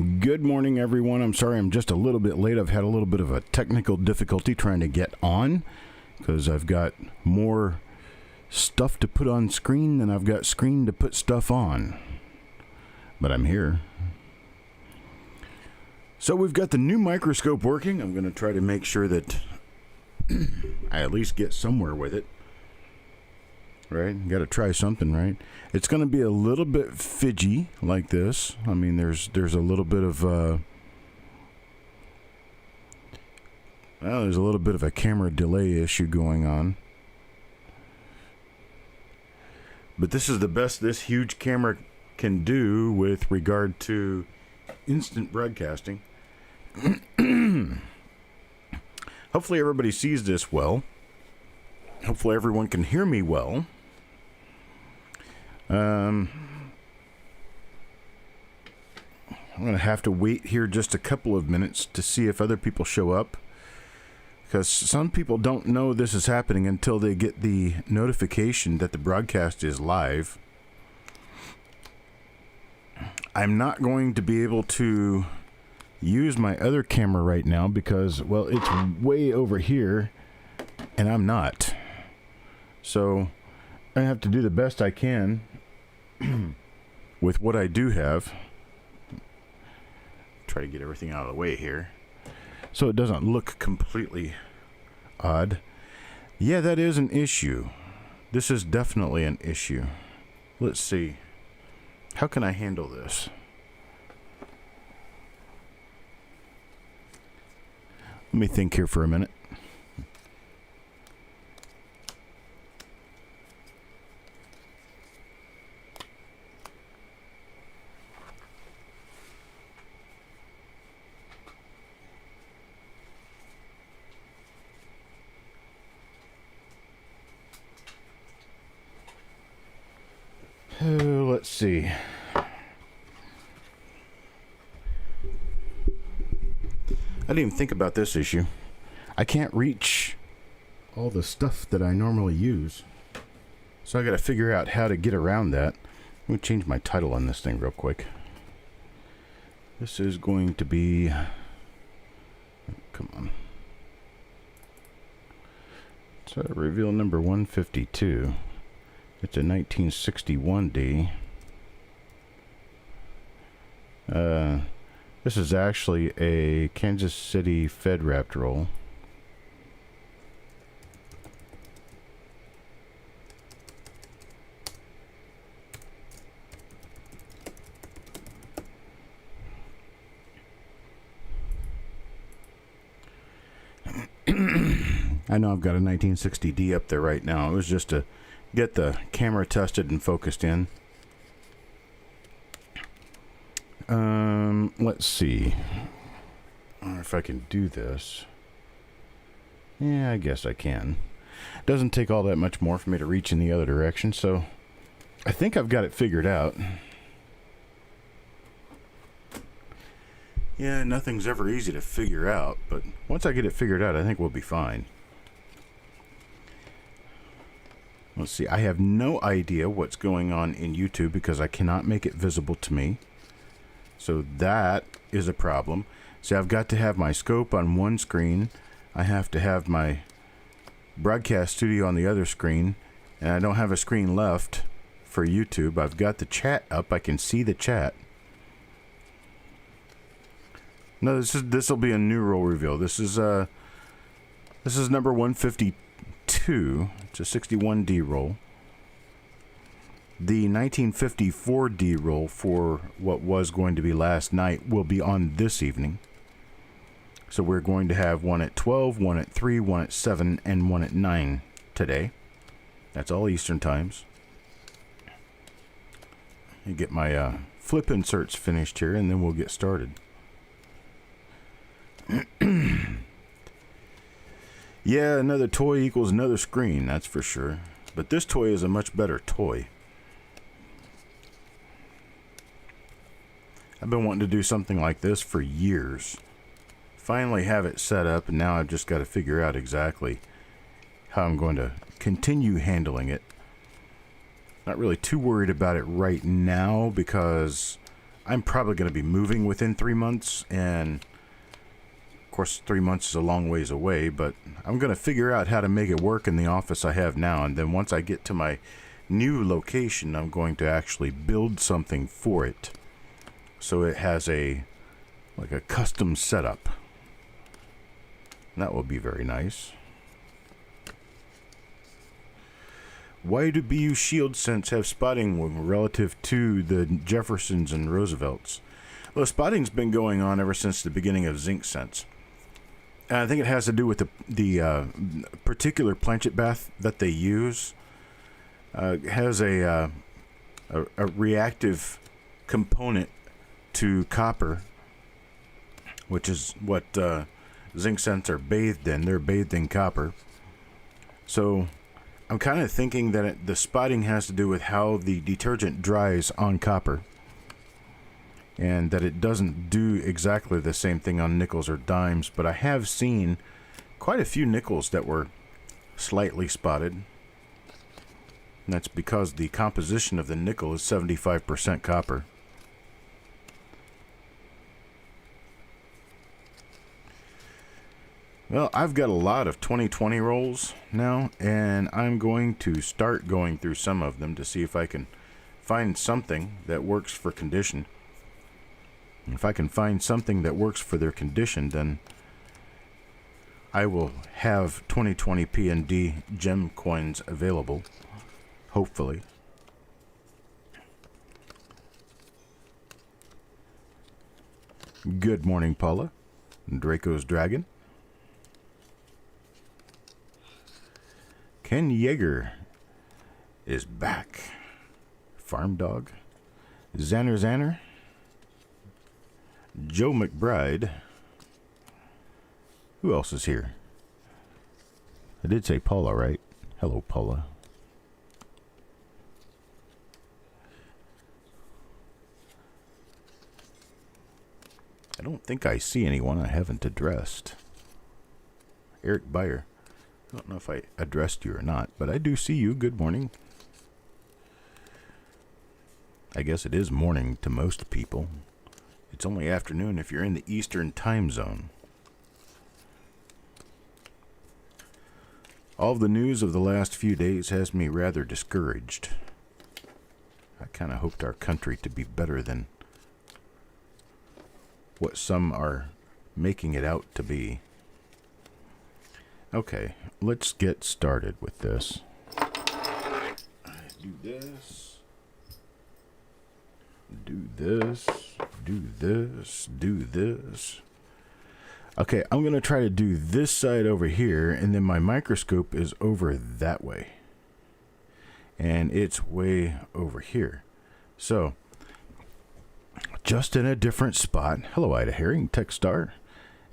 Good morning, everyone. I'm sorry I'm just a little bit late. I've had a little bit of a technical difficulty trying to get on because I've got more stuff to put on screen than I've got screen to put stuff on. But I'm here. So we've got the new microscope working. I'm going to try to make sure that I at least get somewhere with it. Right? Got to try something, right? It's going to be a little bit fidgy like this. I mean, there's a little bit of there's a little bit of a camera delay issue going on. But this is the best this huge camera can do with regard to instant broadcasting. Hopefully everybody sees this well. Hopefully everyone can hear me well. I'm going to have to wait here just a couple of minutes to see if other people show up, because some people don't know this is happening until they get the notification that the broadcast is live. I'm not going to be able to use my other camera right now because, well, it's way over here and I'm not. So I have to do the best I can with what I do have. Try to get everything out of the way here so it doesn't look completely odd. Yeah, that is an issue. This is definitely an issue. Let's see. How can I handle this? Let me think here for a minute. Let's see. I didn't even think about this issue. I can't reach all the stuff that I normally use. So I got to figure out how to get around that. Let me change my title on this thing real quick. This is going to be... Come on. So reveal number 152. It's a 1961D. This is actually a Kansas City Fed wrapped roll. I know I've got a 1960D up there right now. It was just to get the camera tested and focused in. Let's see. I wonder if I can do this. Yeah, I guess I can. Doesn't take all that much more for me to reach in the other direction, so I think I've got it figured out. Yeah, nothing's ever easy to figure out, but once I get it figured out, I think we'll be fine. Let's see, I have no idea what's going on in YouTube because I cannot make it visible to me. So that is a problem. See, I've got to have my scope on one screen. I have to have my broadcast studio on the other screen. And I don't have a screen left for YouTube. I've got the chat up. I can see the chat. No, this will be a new roll reveal. This is number 152. It's a 61D roll. The 1954D roll for what was going to be last night will be on this evening. So we're going to have one at 12, one at 3, one at 7, and one at 9 today. That's all Eastern times. You get my flip inserts finished here, and then we'll get started. Yeah, another toy equals another screen, that's for sure. But this toy is a much better toy. I've been wanting to do something like this for years. Finally have it set up, and now I've just got to figure out exactly how I'm going to continue handling it. Not really too worried about it right now because I'm probably going to be moving within 3 months, and of course 3 months is a long ways away, but I'm going to figure out how to make it work in the office I have now, and then once I get to my new location, I'm going to actually build something for it, so it has a custom setup. That will be very nice. Why do BU shield scents have spotting relative to the Jeffersons and Roosevelts? Well, spotting's been going on ever since the beginning of zinc scents. And I think it has to do with the particular planchet bath that they use. Has a reactive component to copper, which is what zinc scents are bathed in. They're bathed in copper. So I'm kind of thinking that the spotting has to do with how the detergent dries on copper, and that it doesn't do exactly the same thing on nickels or dimes, but I have seen quite a few nickels that were slightly spotted, and that's because the composition of the nickel is 75% copper. Well, I've got a lot of 2020 rolls now, and I'm going to start going through some of them to see if I can find something that works for condition. If I can find something that works for their condition, then I will have 2020 P&D gem coins available, hopefully. Good morning, Paula. Draco's Dragon. Ken Yeager is back. Farm Dog. Xander. Joe McBride. Who else is here? I did say Paula, right? Hello, Paula. I don't think I see anyone I haven't addressed. Eric Beyer. I don't know if I addressed you or not, but I do see you. Good morning. I guess it is morning to most people. It's only afternoon if you're in the Eastern time zone. All of the news of the last few days has me rather discouraged. I kind of hoped our country to be better than what some are making it out to be. Okay, let's get started with this. Do this. Do this. Do this. Do this. Okay, I'm going to try to do this side over here, and then my microscope is over that way. And it's way over here. So, just in a different spot. Hello, Ida Herring, Techstar,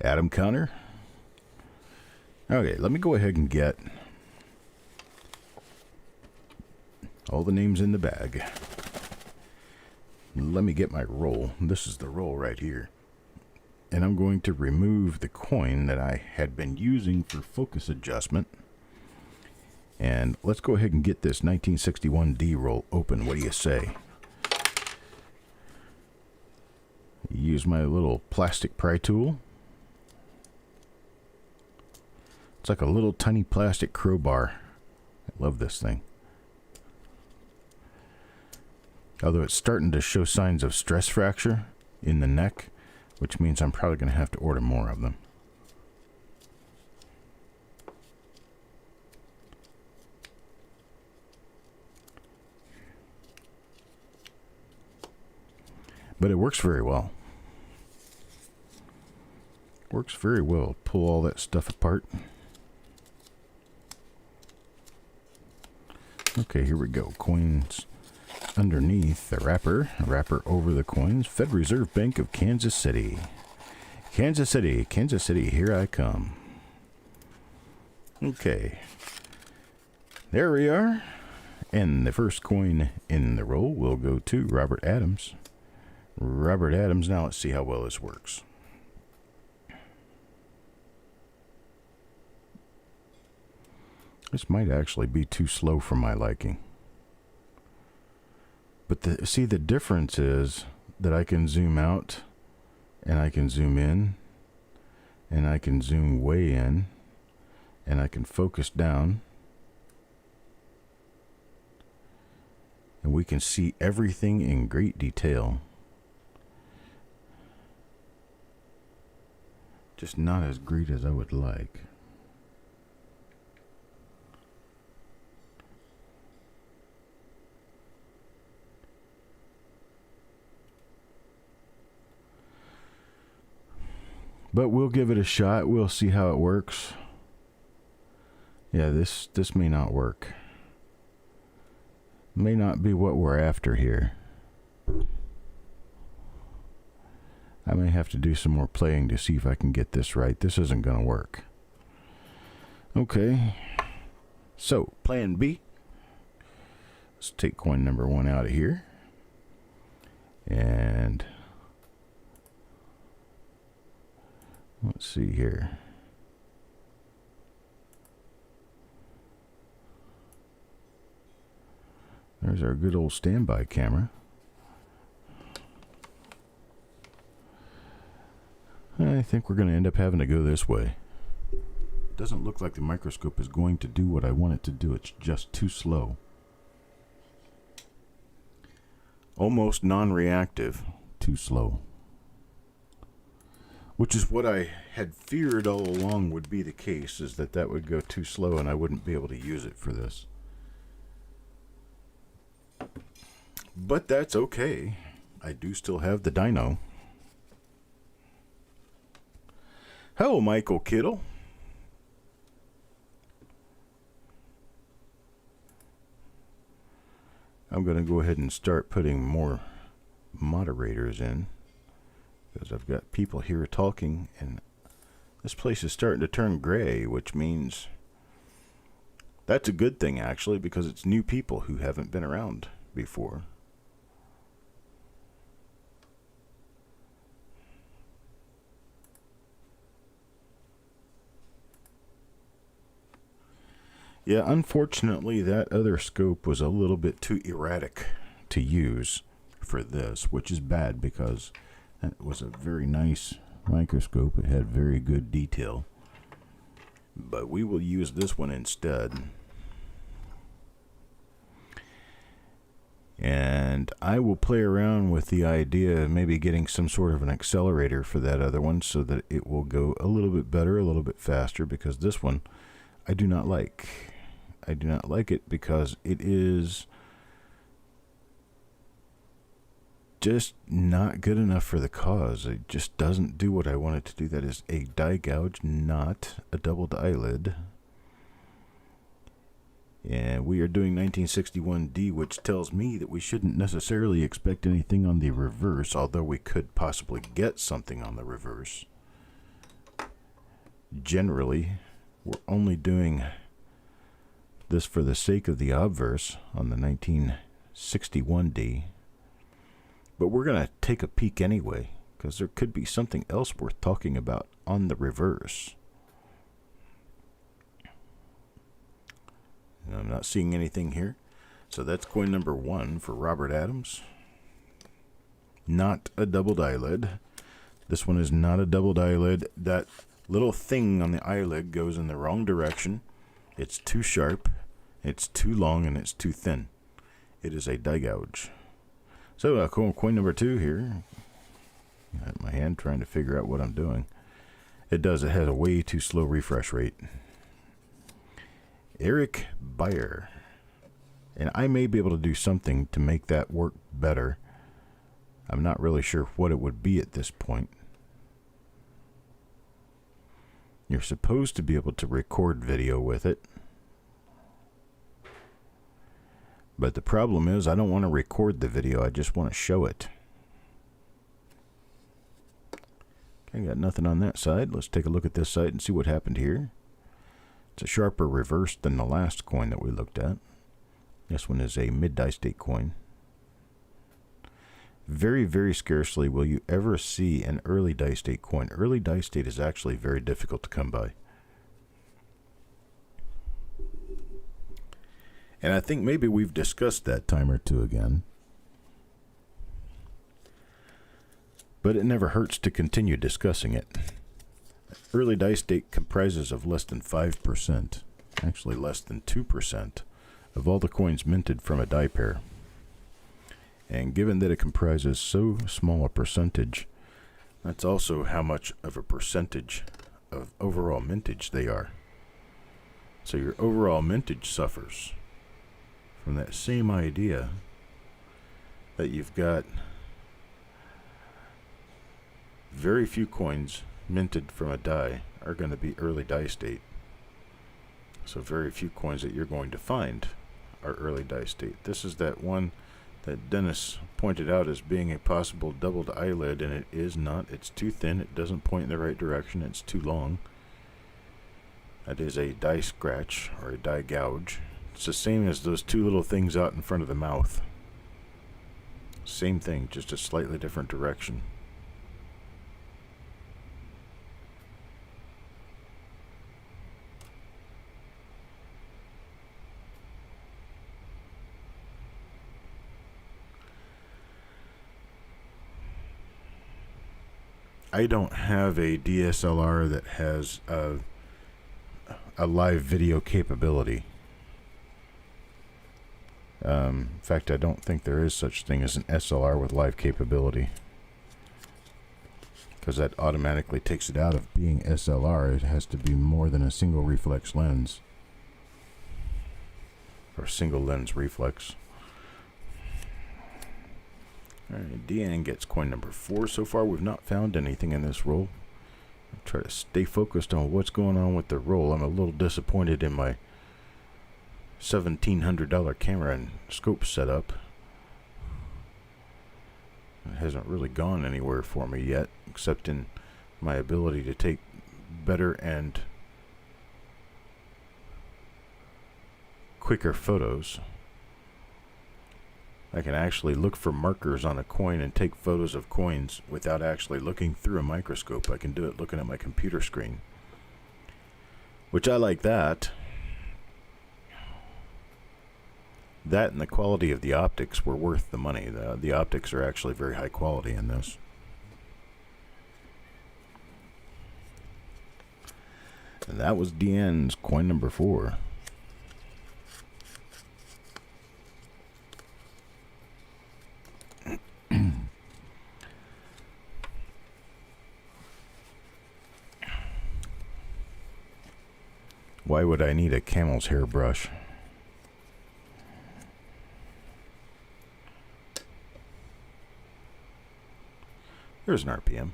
Adam Connor. Okay, let me go ahead and get all the names in the bag. Let me get my roll. This is the roll right here. And I'm going to remove the coin that I had been using for focus adjustment. And let's go ahead and get this 1961D roll open. What do you say? Use my little plastic pry tool. It's like a little tiny plastic crowbar. I love this thing. Although it's starting to show signs of stress fracture in the neck, which means I'm probably going to have to order more of them. But it works very well. Works very well. Pull all that stuff apart. Okay, here we go. Coins underneath the wrapper. Wrapper over the coins. Fed Reserve Bank of Kansas City. Kansas City, Kansas City, here I come. Okay. There we are. And the first coin in the roll will go to Robert Adams. Robert Adams. Now let's see how well this works. This might actually be too slow for my liking. But see, the difference is that I can zoom out, and I can zoom in, and I can zoom way in, and I can focus down, and we can see everything in great detail. Just not as great as I would like. But we'll give it a shot. We'll see how it works. Yeah, this may not work. May not be what we're after here. I may have to do some more playing to see if I can get this right. This isn't going to work. Okay. So, plan B. Let's take coin number 1 out of here. And let's see here. There's our good old standby camera. I think we're going to end up having to go this way. It doesn't look like the microscope is going to do what I want it to do. It's just too slow. Almost non-reactive. Too slow. Which is what I had feared all along would be the case, is that that would go too slow and I wouldn't be able to use it for this. But that's okay. I do still have the dyno. Hello, Michael Kittle. I'm going to go ahead and start putting more moderators in, because I've got people here talking, and this place is starting to turn gray, which means that's a good thing, actually, because it's new people who haven't been around before. Yeah, unfortunately, that other scope was a little bit too erratic to use for this, which is bad because that was a very nice microscope. It had very good detail. But we will use this one instead. And I will play around with the idea of maybe getting some sort of an accelerator for that other one so that it will go a little bit better, a little bit faster, because this one I do not like. I do not like it because it is just not good enough for the cause. It just doesn't do what I want it to do. That is a die gouge, not a doubled eyelid. And we are doing 1961D, which tells me that we shouldn't necessarily expect anything on the reverse, although we could possibly get something on the reverse. Generally, we're only doing this for the sake of the obverse on the 1961D. But we're going to take a peek anyway, because there could be something else worth talking about on the reverse. And I'm not seeing anything here. So that's coin number 1 for Robert Adams. Not a doubled eyelid. This one is not a doubled eyelid. That little thing on the eyelid goes in the wrong direction. It's too sharp, it's too long, and it's too thin. It is a die gouge. So coin number 2 here. I have my hand trying to figure out what I'm doing. It has a way too slow refresh rate. Eric Beyer. And I may be able to do something to make that work better. I'm not really sure what it would be at this point. You're supposed to be able to record video with it. But the problem is I don't want to record the video, I just want to show it. Okay, got nothing on that side. Let's take a look at this side and see what happened here. It's a sharper reverse than the last coin that we looked at. This one is a mid-die state coin. Very, very scarcely will you ever see an early die state coin. Early die state is actually very difficult to come by. And I think maybe we've discussed that time or two again. but it never hurts to continue discussing it. Early dice date comprises of less than 5%, actually less than 2%, of all the coins minted from a die pair. And given that it comprises so small a percentage, that's also how much of a percentage of overall mintage they are. So your overall mintage suffers from that same idea that you've got very few coins minted from a die are going to be early dice date. So very few coins that you're going to find are early dice date. This is that one that Dennis pointed out as being a possible doubled eyelid, and it is not. It's too thin. It doesn't point in the right direction. It's too long. That is a die scratch or a die gouge. It's the same as those two little things out in front of the mouth. Same thing, just a slightly different direction. I don't have a DSLR that has a live video capability. In fact, I don't think there is such thing as an SLR with live capability, because that automatically takes it out of being SLR. It has to be more than a single reflex lens, or single lens reflex. Alright, Deanne gets coin number 4. So far we've not found anything in this roll. I'll try to stay focused on what's going on with the roll. I'm a little disappointed in my $1,700 camera and scope setup. It hasn't really gone anywhere for me yet, except in my ability to take better and quicker photos. I can actually look for markers on a coin and take photos of coins without actually looking through a microscope. I can do it looking at my computer screen, which I like that. That and the quality of the optics were worth the money. The optics are actually very high quality in this. And that was Deanne's coin number 4. Why would I need a camel's hair brush? There's an RPM.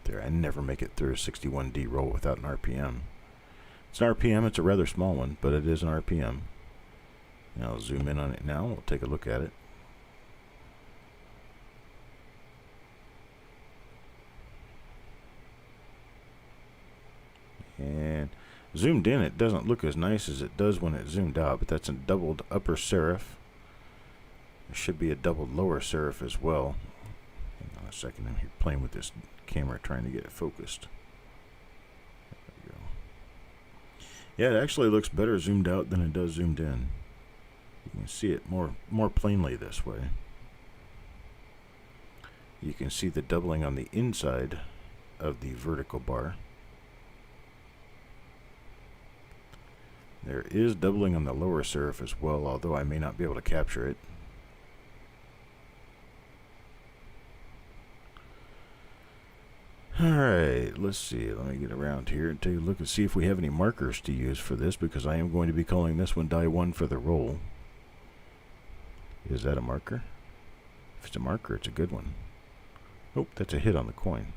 There, I never make it through a 61D roll without an RPM. It's an RPM, it's a rather small one, but it is an RPM. Now I'll zoom in on it now, we'll take a look at it. And zoomed in, it doesn't look as nice as it does when it's zoomed out, but that's a doubled upper serif. There should be a doubled lower serif as well. Hang on a second, I'm here playing with this camera trying to get it focused. There we go. Yeah, it actually looks better zoomed out than it does zoomed in. You can see it more plainly this way. You can see the doubling on the inside of the vertical bar. There is doubling on the lower serif as well, although I may not be able to capture it. Alright, let's see. Let me get around here and take a look and see if we have any markers to use for this, because I am going to be calling this one die 1 for the roll. Is that a marker? If it's a marker, it's a good one. Oh, that's a hit on the coin.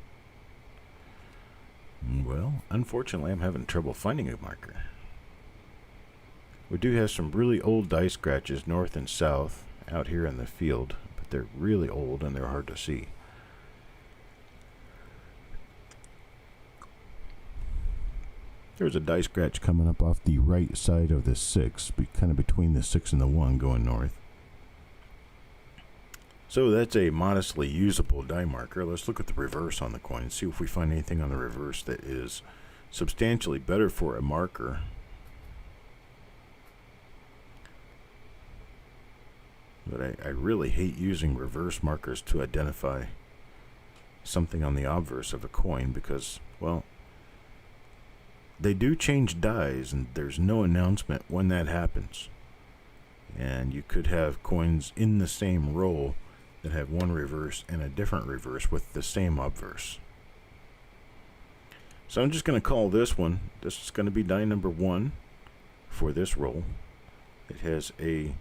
Well, unfortunately, I'm having trouble finding a marker. We do have some really old die scratches north and south out here in the field, but they're really old and they're hard to see. There's a die scratch coming up off the right side of the 6, kind of between the 6 and the 1 going north. So that's a modestly usable die marker. Let's look at the reverse on the coin and see if we find anything on the reverse that is substantially better for a marker. But I really hate using reverse markers to identify something on the obverse of a coin because, well, they do change dies and there's no announcement when that happens. And you could have coins in the same roll that have one reverse and a different reverse with the same obverse. So I'm just going to call this one. This is going to be die number 1 for this roll. It has a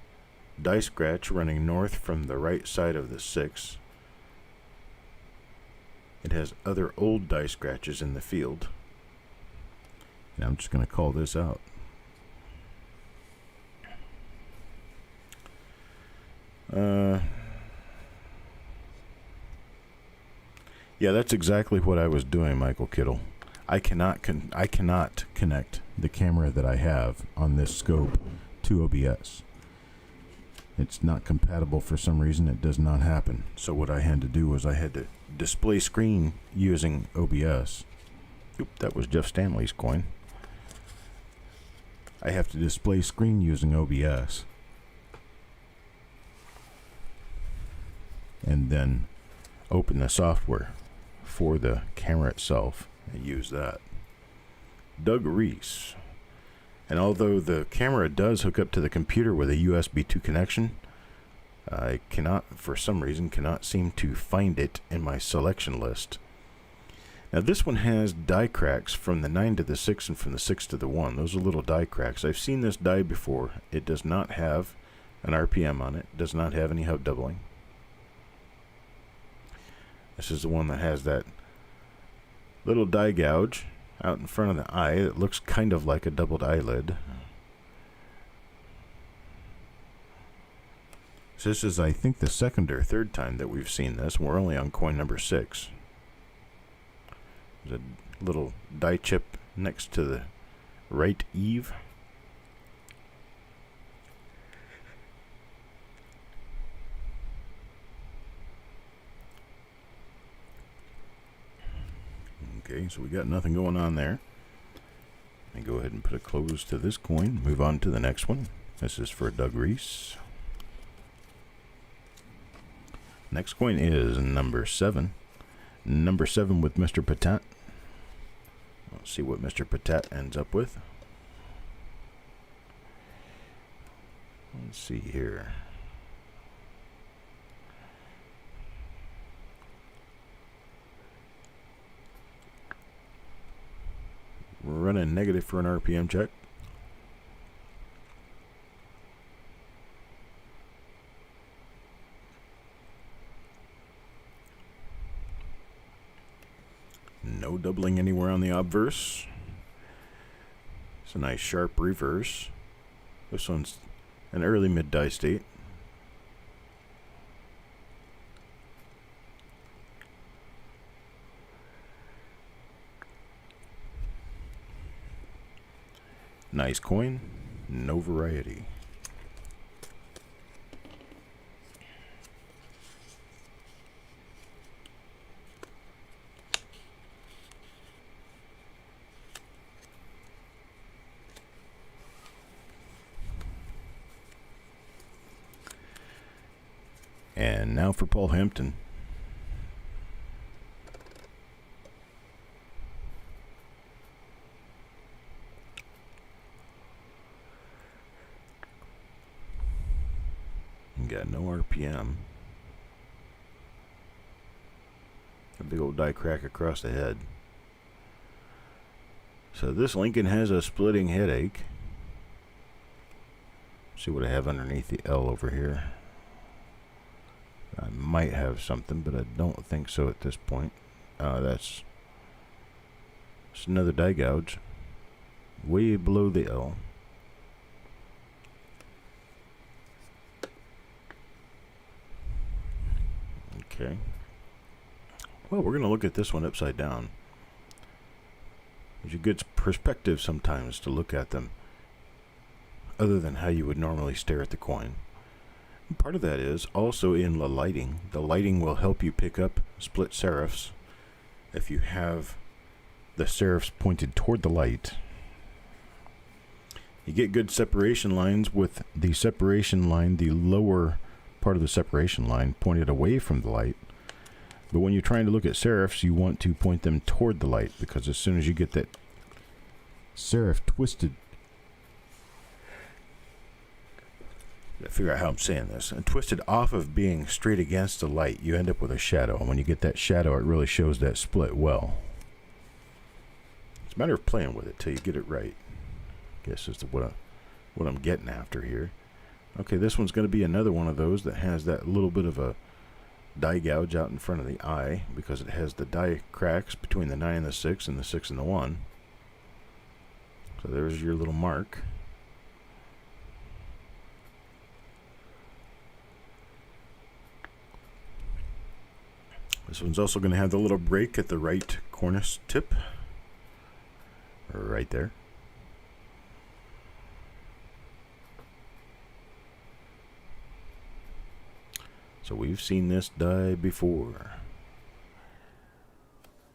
die scratch running north from the right side of the 6. It has other old die scratches in the field. And I'm just going to call this out. Yeah, that's exactly what I was doing, Michael Kittle. I cannot connect the camera that I have on this scope to OBS. It's not compatible for some reason. It does not happen. So what I had to do was I had to display screen using OBS. Oop, that was Jeff Stanley's coin. I have to display screen using OBS. And then open the software for the camera itself and use that. Doug Reese. And although the camera does hook up to the computer with a USB 2 connection, I cannot, for some reason, seem to find it in my selection list. Now this one has die cracks from the 9 to the 6 and from the 6 to the 1. Those are little die cracks. I've seen this die before. It does not have an RPM on it. Does not have any hub doubling. This is the one that has that little die gouge out in front of the eye that looks kind of like a doubled eyelid. So this is, I think, the second or third time that we've seen this. We're only on coin number 6. There's a little die chip next to the right eave. Okay, so we got nothing going on there. And go ahead and put a close to this coin. Move on to the next one. This is for Doug Reese. Next coin is number 7. Number 7 with Mr. Patat. Let's see what Mr. Patat ends up with. Let's see here. We're running negative for an RPM check. No doubling anywhere on the obverse. It's a nice sharp reverse. This one's an early mid die state. Nice coin, no variety. And now for Paul Hampton. Got no RPM. A big old die crack across the head. So this Lincoln has a splitting headache. See what I have underneath the L over here. I might have something, but I don't think so at this point. That's another die gouge way below the L. Okay. Well, we're going to look at this one upside down. There's a good perspective sometimes to look at them, other than how you would normally stare at the coin. And part of that is also in the lighting. The lighting will help you pick up split serifs if you have the serifs pointed toward the light. You get good separation lines with the separation line, the lower part of the separation line pointed away from the light. But when you're trying to look at serifs, you want to point them toward the light, because as soon as you get that serif twisted, I figure out how I'm saying this, and twisted off of being straight against the light, you end up with a shadow. And when you get that shadow, it really shows that split well. It's a matter of playing with it till you get it right. I guess is what I'm getting after here. Okay, this one's going to be another one of those that has that little bit of a die gouge out in front of the eye, because it has the die cracks between the 9 and the 6 and the 6 and the 1. So there's your little mark. This one's also going to have the little break at the right cornice tip. Right there. So we've seen this die before.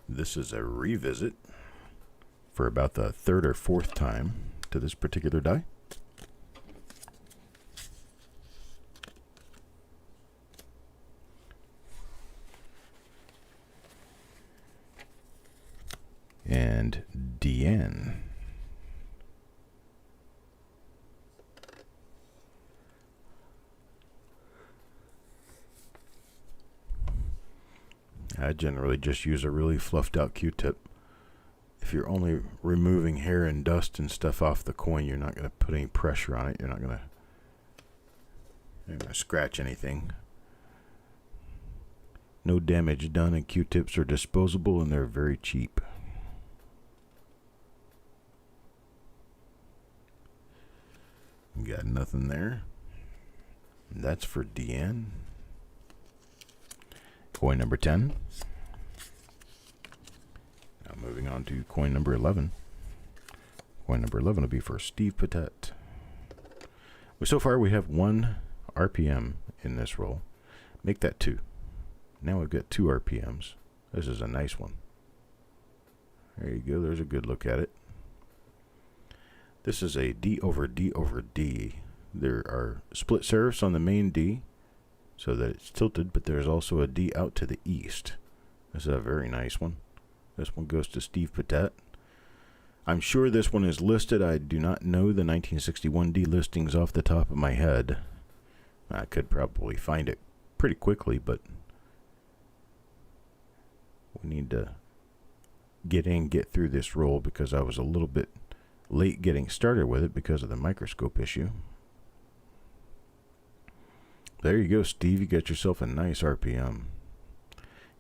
This is a revisit for about the 3rd or 4th time to this particular die. And DN. I generally just use a really fluffed out Q-tip. If you're only removing hair and dust and stuff off the coin, you're not going to put any pressure on it. You're not going to scratch anything. No damage done, and Q-tips are disposable and they're very cheap. Got nothing there. That's for DN. Coin number 10. Now moving on to coin number 11. Coin number 11 will be for Steve Patet. Well, so far we have 1 RPM in this roll. Make that 2. Now we've got 2 RPMs. This is a nice one. There you go. There's a good look at it. This is a D over D over D. There are split serifs on the main D so that it's tilted, but there's also a D out to the east. This is a very nice one. This one goes to Steve Patet. I'm sure this one is listed. I do not know the 1961 D listings off the top of my head. I could probably find it pretty quickly, but we need to get through this roll because I was a little bit late getting started with it because of the microscope issue. There you go, Steve. You got yourself a nice RPM.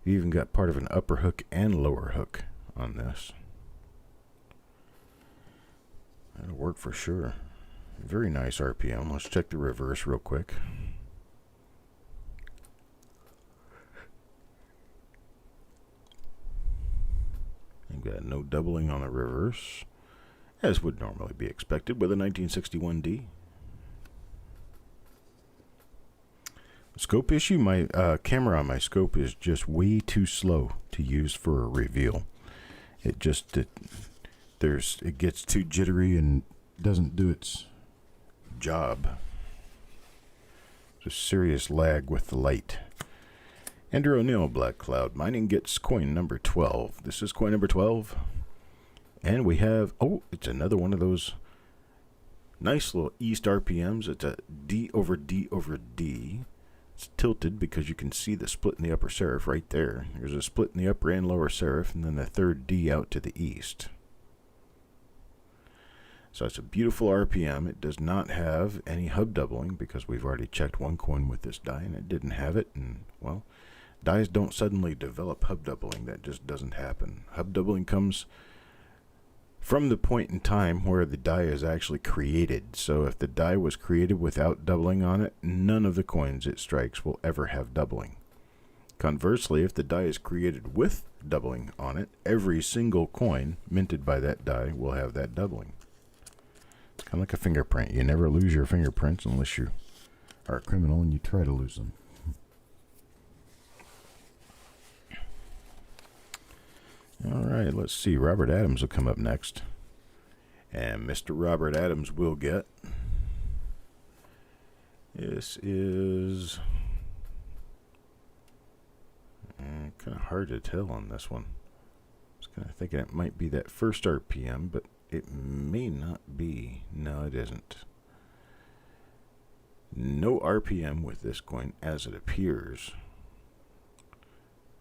You even got part of an upper hook and lower hook on this. That'll work for sure. Very nice RPM. Let's check the reverse real quick. You've got no doubling on the reverse, as would normally be expected with a 1961 D. Scope issue, my camera on my scope is just way too slow to use for a reveal. It gets too jittery and doesn't do its job. Just serious lag with the light. Andrew O'Neill, Black Cloud Mining gets coin number 12. This is coin number 12. And we have, oh, it's another one of those nice little East RPMs. It's a D over D over D. It's tilted because you can see the split in the upper serif right there. There's a split in the upper and lower serif, and then the third D out to the east. So it's a beautiful RPM. It does not have any hub doubling because we've already checked one coin with this die, and it didn't have it. And, well, dies don't suddenly develop hub doubling. That just doesn't happen. Hub doubling comes from the point in time where the die is actually created. So if the die was created without doubling on it, none of the coins it strikes will ever have doubling. Conversely, if the die is created with doubling on it, every single coin minted by that die will have that doubling. It's kind of like a fingerprint. You never lose your fingerprints unless you are a criminal and you try to lose them. All right, let's see. Robert Adams will come up next. And Mr. Robert Adams will get. This is. kind of hard to tell on this one. I was kind of thinking it might be that first RPM, but it may not be. No, it isn't. No RPM with this coin as it appears.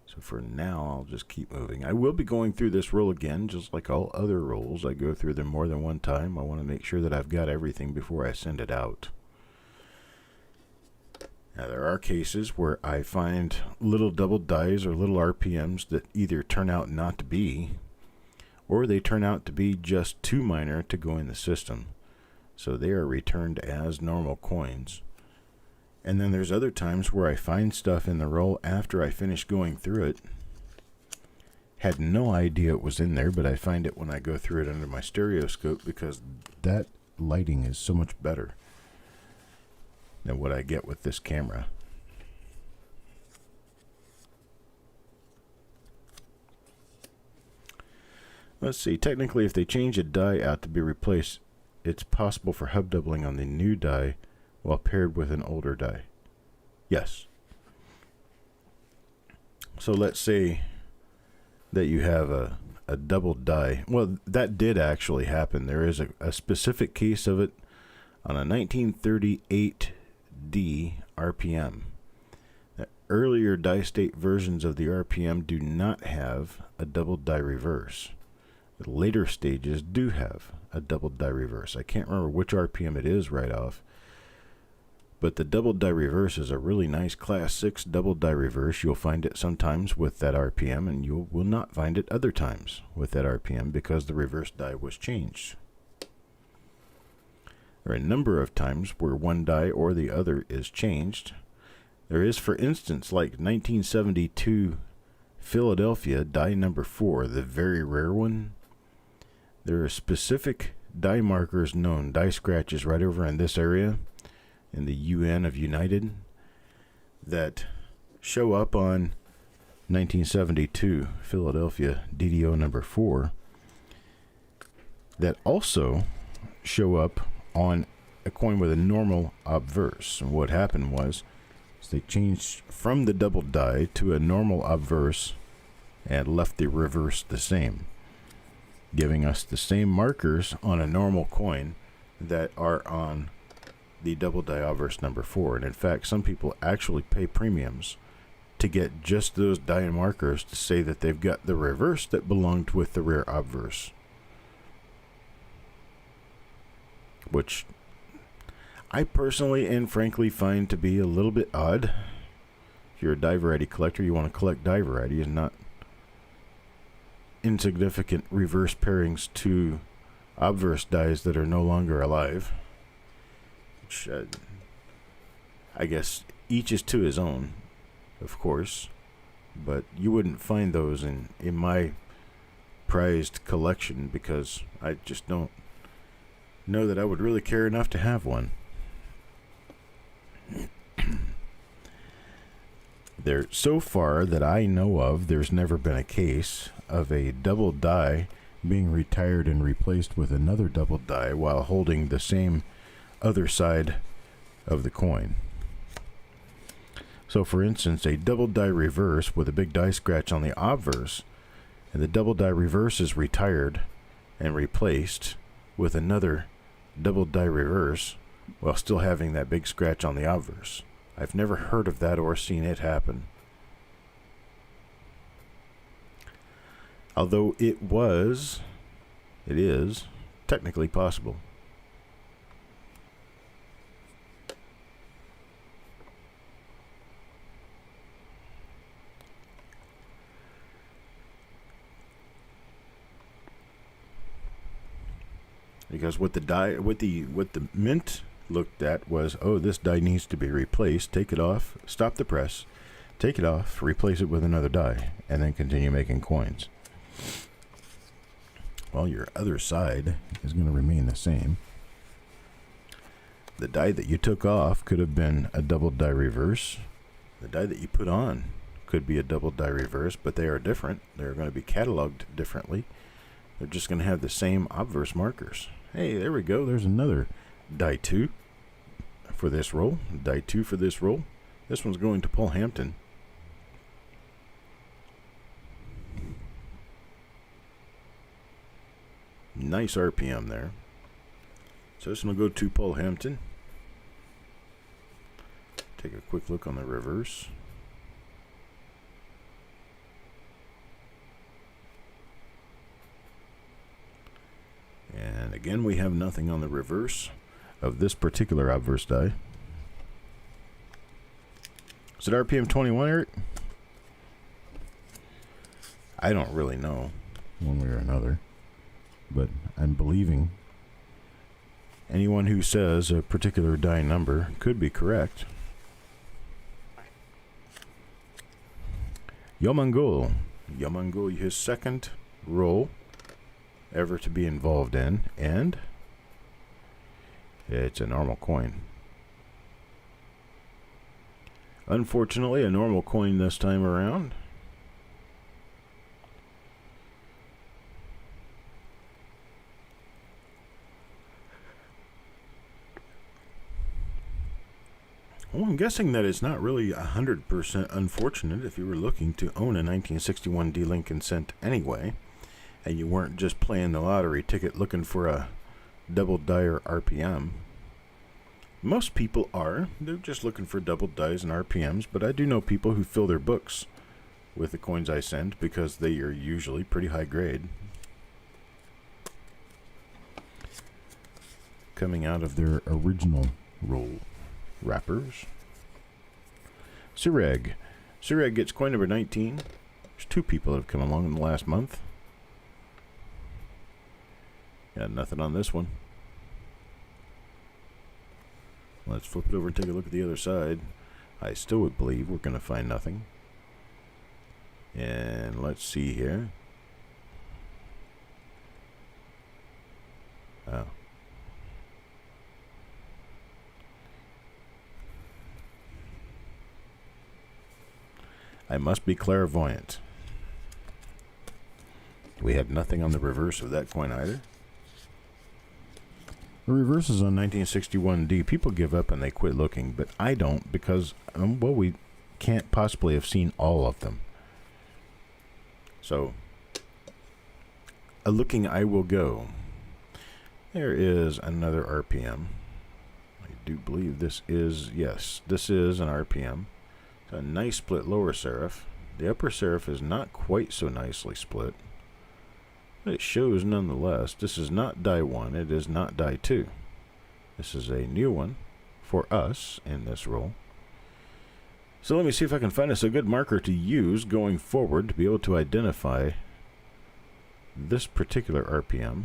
So for now, I'll just keep moving. I will be going through this roll again, just like all other rolls. I go through them more than one time. I want to make sure that I've got everything before I send it out. Now, there are cases where I find little double dies or little RPMs that either turn out not to be, or they turn out to be just too minor to go in the system. So they are returned as normal coins. And then there's other times where I find stuff in the roll after I finish going through it. Had no idea it was in there, but I find it when I go through it under my stereoscope because that lighting is so much better than what I get with this camera. Let's see, technically if they change a die out to be replaced, it's possible for hub doubling on the new die while paired with an older die. Yes. So let's say that you have a double die. Well, that did actually happen. There is a specific case of it on a 1938D RPM. The earlier die state versions of the RPM do not have a double die reverse. The later stages do have a double die reverse. I can't remember which RPM it is right off, but the double die reverse is a really nice class 6 double die reverse. You'll find it sometimes with that RPM, and you will not find it other times with that RPM because the reverse die was changed. There are a number of times where one die or the other is changed. There is, for instance, like 1972 Philadelphia die number 4, the very rare one. There are specific die markers known, die scratches right over in this area, in the UN of United, that show up on 1972 Philadelphia DDO number 4, that also show up on a coin with a normal obverse. And what happened was they changed from the double die to a normal obverse and left the reverse the same, giving us the same markers on a normal coin that are on the double die obverse number 4. And in fact, some people actually pay premiums to get just those die markers to say that they've got the reverse that belonged with the rare obverse, which I personally and frankly find to be a little bit odd. If you're a die variety collector, you want to collect die variety and not insignificant reverse pairings to obverse dies that are no longer alive. Which, I guess each is to his own, of course, but you wouldn't find those in my prized collection because I just don't know that I would really care enough to have one. There, so far that I know of, there's never been a case of a double die being retired and replaced with another double die while holding the same other side of the coin. So for instance, a double die reverse with a big die scratch on the obverse, and the double die reverse is retired and replaced with another double die reverse while still having that big scratch on the obverse. I've never heard of that or seen it happen. Although it is technically possible. Because what the mint looked at was, oh, this die needs to be replaced. Take it off, stop the press, take it off, replace it with another die, and then continue making coins. Well, your other side is going to remain the same. The die that you took off could have been a double die reverse. The die that you put on could be a double die reverse, but they are different. They're going to be cataloged differently. They're just going to have the same obverse markers. Hey, there we go. There's another die 2 for this roll. Die 2 for this roll. This one's going to Paul Hampton. Nice RPM there. So this one will go to Paul Hampton. Take a quick look on the reverse. And again, we have nothing on the reverse of this particular obverse die. Is it RPM 21, Eric? I don't really know, one way or another, but I'm believing anyone who says a particular die number could be correct. Yomangul, his second roll ever to be involved in, and it's a normal coin. Unfortunately, a normal coin this time around. Well, I'm guessing that it's not really 100% unfortunate if you were looking to own a 1961 D-Lincoln cent anyway, and you weren't just playing the lottery ticket looking for a double die or RPM. Most people are. They're just looking for double dies and RPMs, but I do know people who fill their books with the coins I send because they are usually pretty high grade. Coming out of their original roll wrappers. Sureg. Sureg gets coin number 19. There's two people that have come along in the last month. Got nothing on this one. Let's flip it over and take a look at the other side. I still would believe we're going to find nothing. And let's see here. Oh. I must be clairvoyant. We have nothing on the reverse of that coin either. The reverse is on 1961D. People give up and they quit looking, but I don't because, well, we can't possibly have seen all of them. So, a looking I will go. There is another RPM. I do believe this is, yes, this is an RPM. It's a nice split lower serif. The upper serif is not quite so nicely split. But it shows nonetheless. This is not die 1. It is not die 2. This is a new one for us in this roll. So let me see if I can find us a good marker to use going forward to be able to identify this particular RPM.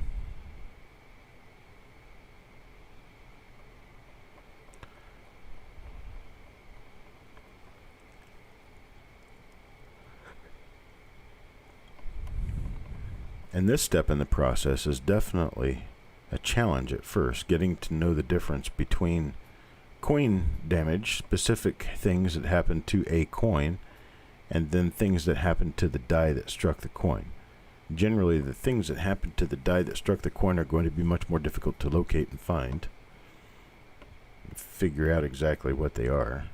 And this step in the process is definitely a challenge at first, getting to know the difference between coin damage, specific things that happen to a coin, and then things that happen to the die that struck the coin. Generally, the things that happen to the die that struck the coin are going to be much more difficult to locate and find. Figure out exactly what they are.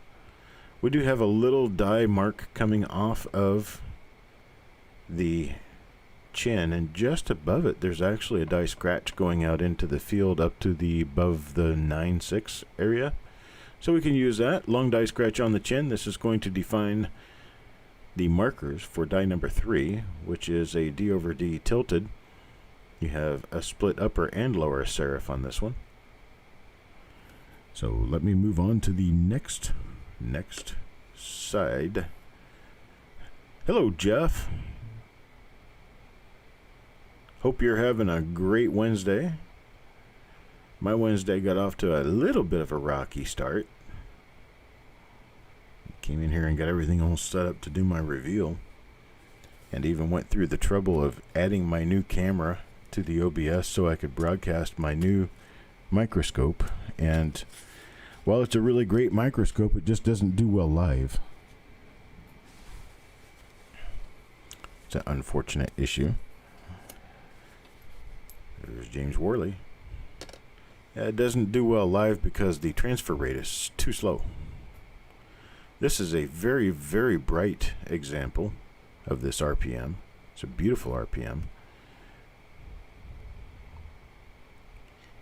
We do have a little die mark coming off of the chin, and just above it there's actually a die scratch going out into the field up to the above the 9-6 area, so we can use that long die scratch on the chin. This is going to define the markers for die number 3, which is a D over D tilted. You have a split upper and lower serif on this one. So let me move on to the next side. Hello, Jeff. Hope you're having a great Wednesday. My Wednesday got off to a little bit of a rocky start. Came in here and got everything all set up to do my reveal. And even went through the trouble of adding my new camera to the OBS so I could broadcast my new microscope. And while it's a really great microscope, it just doesn't do well live. It's an unfortunate issue. There's James Worley. Yeah, it doesn't do well live because the transfer rate is too slow. This is a very, very bright example of this RPM. It's a beautiful RPM.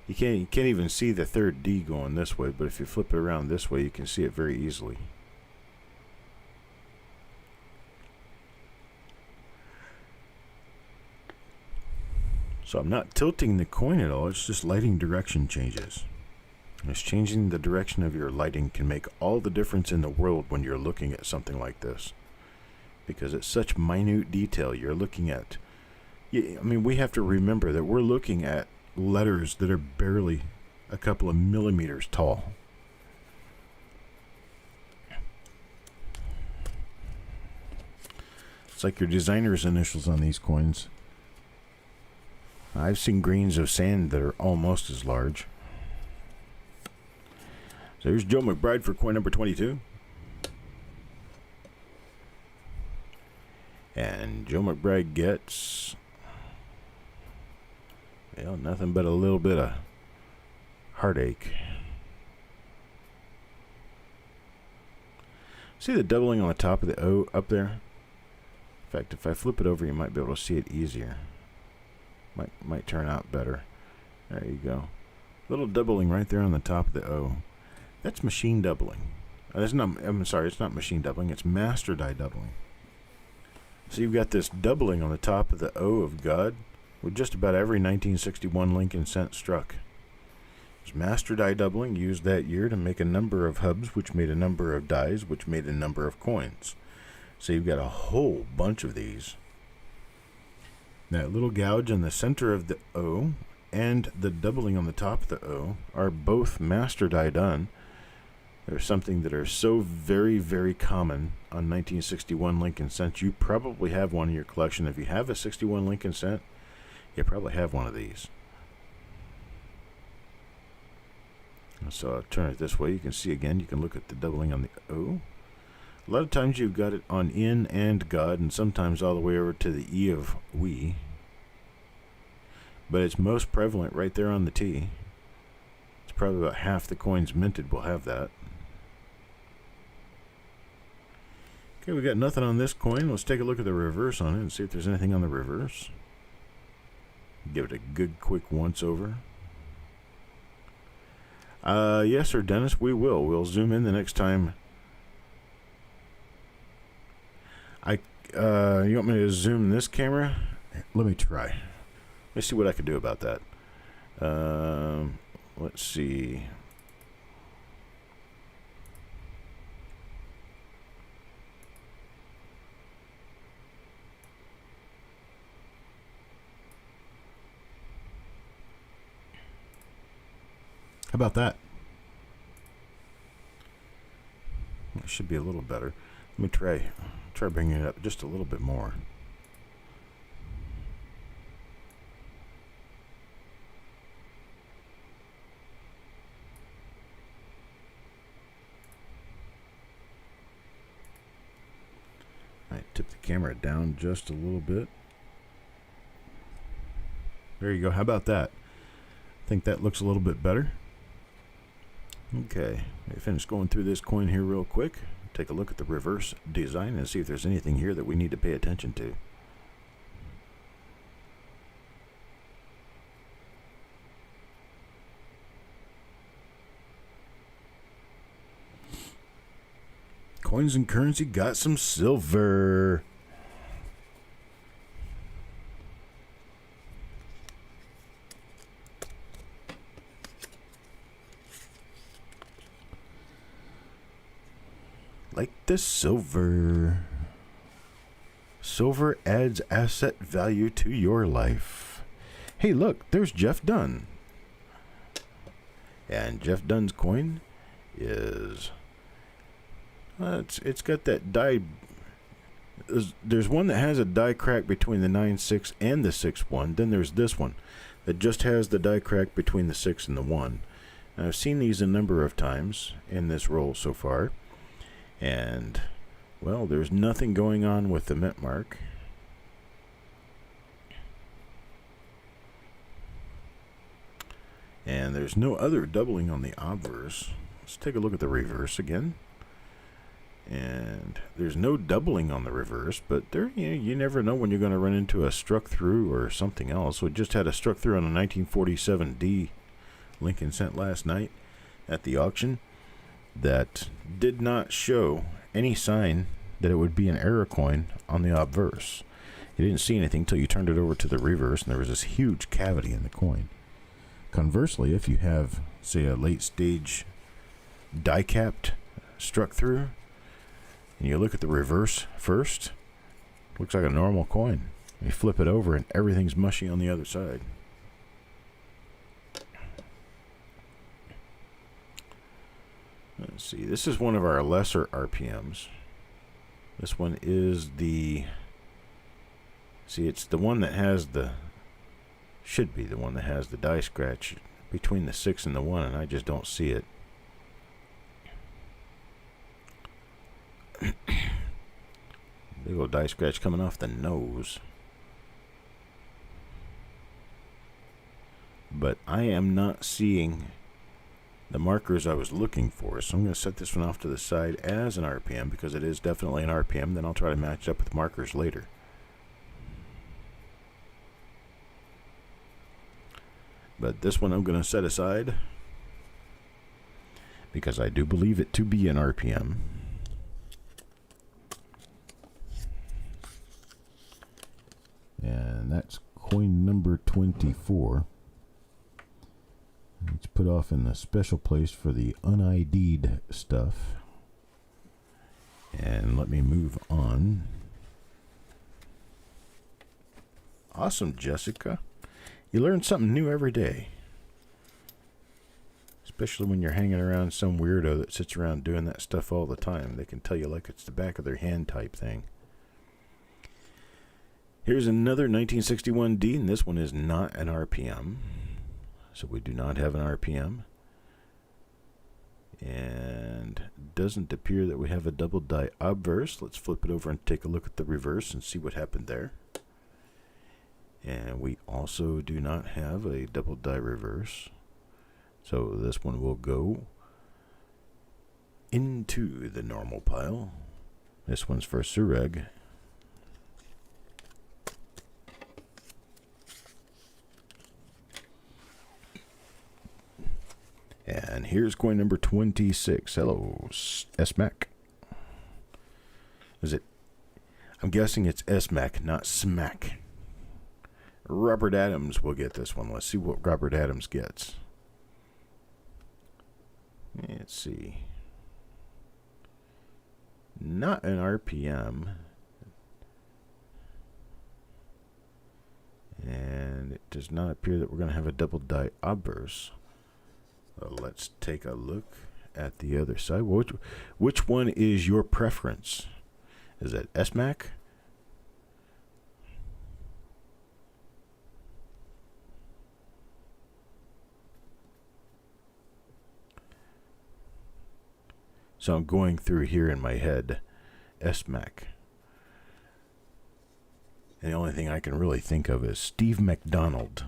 You can't even see the third D going this way, but if you flip it around this way, you can see it very easily. So I'm not tilting the coin at all, it's just lighting direction changes. It's changing the direction of your lighting can make all the difference in the world when you're looking at something like this. Because it's such minute detail you're looking at. I mean, we have to remember that we're looking at letters that are barely a couple of millimeters tall. It's like your designer's initials on these coins. I've seen grains of sand that are almost as large. So here's Joe McBride for coin number 22. And Joe McBride gets, well, nothing but a little bit of heartache. See the doubling on the top of the O up there? In fact, if I flip it over, you might be able to see it easier. Might turn out better. There you go. Little doubling right there on the top of the O. That's machine doubling. I'm sorry, it's not machine doubling. It's master die doubling. So you've got this doubling on the top of the O of God with just about every 1961 Lincoln cent struck. It's master die doubling used that year to make a number of hubs, which made a number of dies, which made a number of coins. So you've got a whole bunch of these. That little gouge in the center of the O and the doubling on the top of the O are both master die done. They're something that are so very, very common on 1961 Lincoln cents. You probably have one in your collection. If you have a 61 Lincoln cent, you probably have one of these. So I'll turn it this way. You can see again, you can look at the doubling on the O. A lot of times you've got it on in and God, and sometimes all the way over to the E of we. But it's most prevalent right there on the T. It's probably about half the coins minted will have that. Okay, we got nothing on this coin. Let's take a look at the reverse on it and see if there's anything on the reverse. Give it a good quick once over. Yes, sir, Dennis, we will. We'll zoom in the next time. You want me to zoom this camera? Let me try. Let me see what I can do about that. Let's see. How about that? It should be a little better. Let me try bringing it up just a little bit more. I tip the camera down just a little bit. There you go. How about that? I think that looks a little bit better. Okay, I finished going through this coin here real quick. Take a look at the reverse design and see if there's anything here that we need to pay attention to. Coins and currency got some silver. Like the silver. Silver adds asset value to your life. Hey, look, there's Jeff Dunn. And Jeff Dunn's coin is... it's got that die... There's one that has a die crack between the 9-6 and the 6-1. Then there's this one that just has the die crack between the 6 and the 1. And I've seen these a number of times in this roll so far. And, well, there's nothing going on with the mint mark. And there's no other doubling on the obverse. Let's take a look at the reverse again. And there's no doubling on the reverse, but there, you never know when you're going to run into a struck through or something else. We just had a struck through on a 1947 D Lincoln sent last night at the auction that did not show any sign that it would be an error coin on the obverse. You didn't see anything until you turned it over to the reverse, and there was this huge cavity in the coin. Conversely, if you have, say, a late stage die capped struck through, and you look at the reverse first, looks like a normal coin. You flip it over, and everything's mushy on the other side. Let's see. This is one of our lesser RPMs. This one is the... See, it's the one that has the... Should be the one that has the die scratch between the 6 and the 1, and I just don't see it. Big old die scratch coming off the nose. But I am not seeing the markers I was looking for, so I'm going to set this one off to the side as an RPM because it is definitely an RPM. Then I'll try to match it up with markers later. But this one I'm going to set aside because I do believe it to be an RPM. And that's coin number 24. It's put off in the special place for the un-ID'd stuff. And let me move on. Awesome, Jessica. You learn something new every day. Especially when you're hanging around some weirdo that sits around doing that stuff all the time. They can tell you like it's the back of their hand type thing. Here's another 1961D, and this one is not an RPM. So we do not have an RPM. And doesn't appear that we have a double die obverse. Let's flip it over and take a look at the reverse and see what happened there. And we also do not have a double die reverse. So this one will go into the normal pile. This one's for Sureg. And here's coin number 26. Hello, S-Mac. Is it? I'm guessing it's S-Mac, not Smack. Robert Adams will get this one. Let's see what Robert Adams gets. Let's see. Not an RPM. And it does not appear that we're going to have a double die obverse. Let's take a look at the other side. Which one is your preference? Is it S-Mac? So I'm going through here in my head, S-Mac. And the only thing I can really think of is Steve McDonald.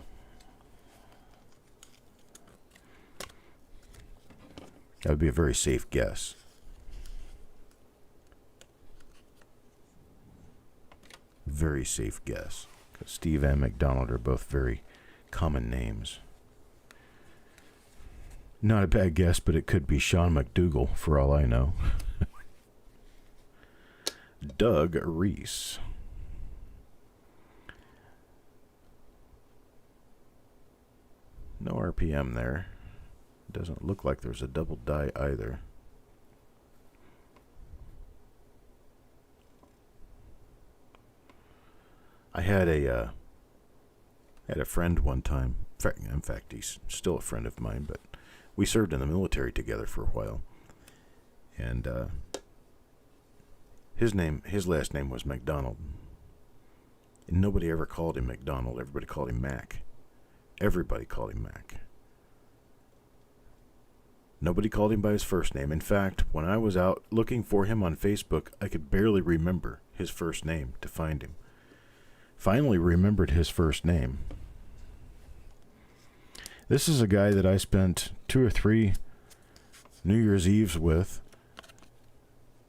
That would be a very safe guess. Very safe guess. Because Steve and McDonald are both very common names. Not a bad guess, but it could be Sean McDougal, for all I know. Doug Reese. No RPM there. Doesn't look like there's a double die either. I had a friend one time. In fact, he's still a friend of mine, but we served in the military together for a while. And his last name was McDonald. And nobody ever called him McDonald. Everybody called him Mac. Everybody called him Mac. Nobody called him by his first name. In fact, when I was out looking for him on Facebook, I could barely remember his first name to find him. Finally remembered his first name. This is a guy that I spent 2 or 3 New Year's Eves with,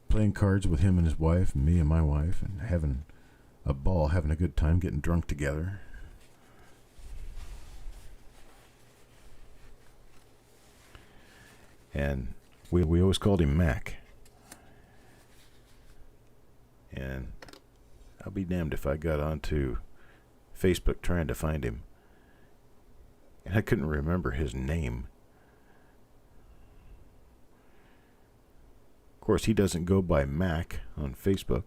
playing cards with him and his wife, and me and my wife, and having a ball, having a good time, getting drunk together. And we always called him Mac. And I'll be damned if I got onto Facebook trying to find him, and I couldn't remember his name. Of course, he doesn't go by Mac on Facebook.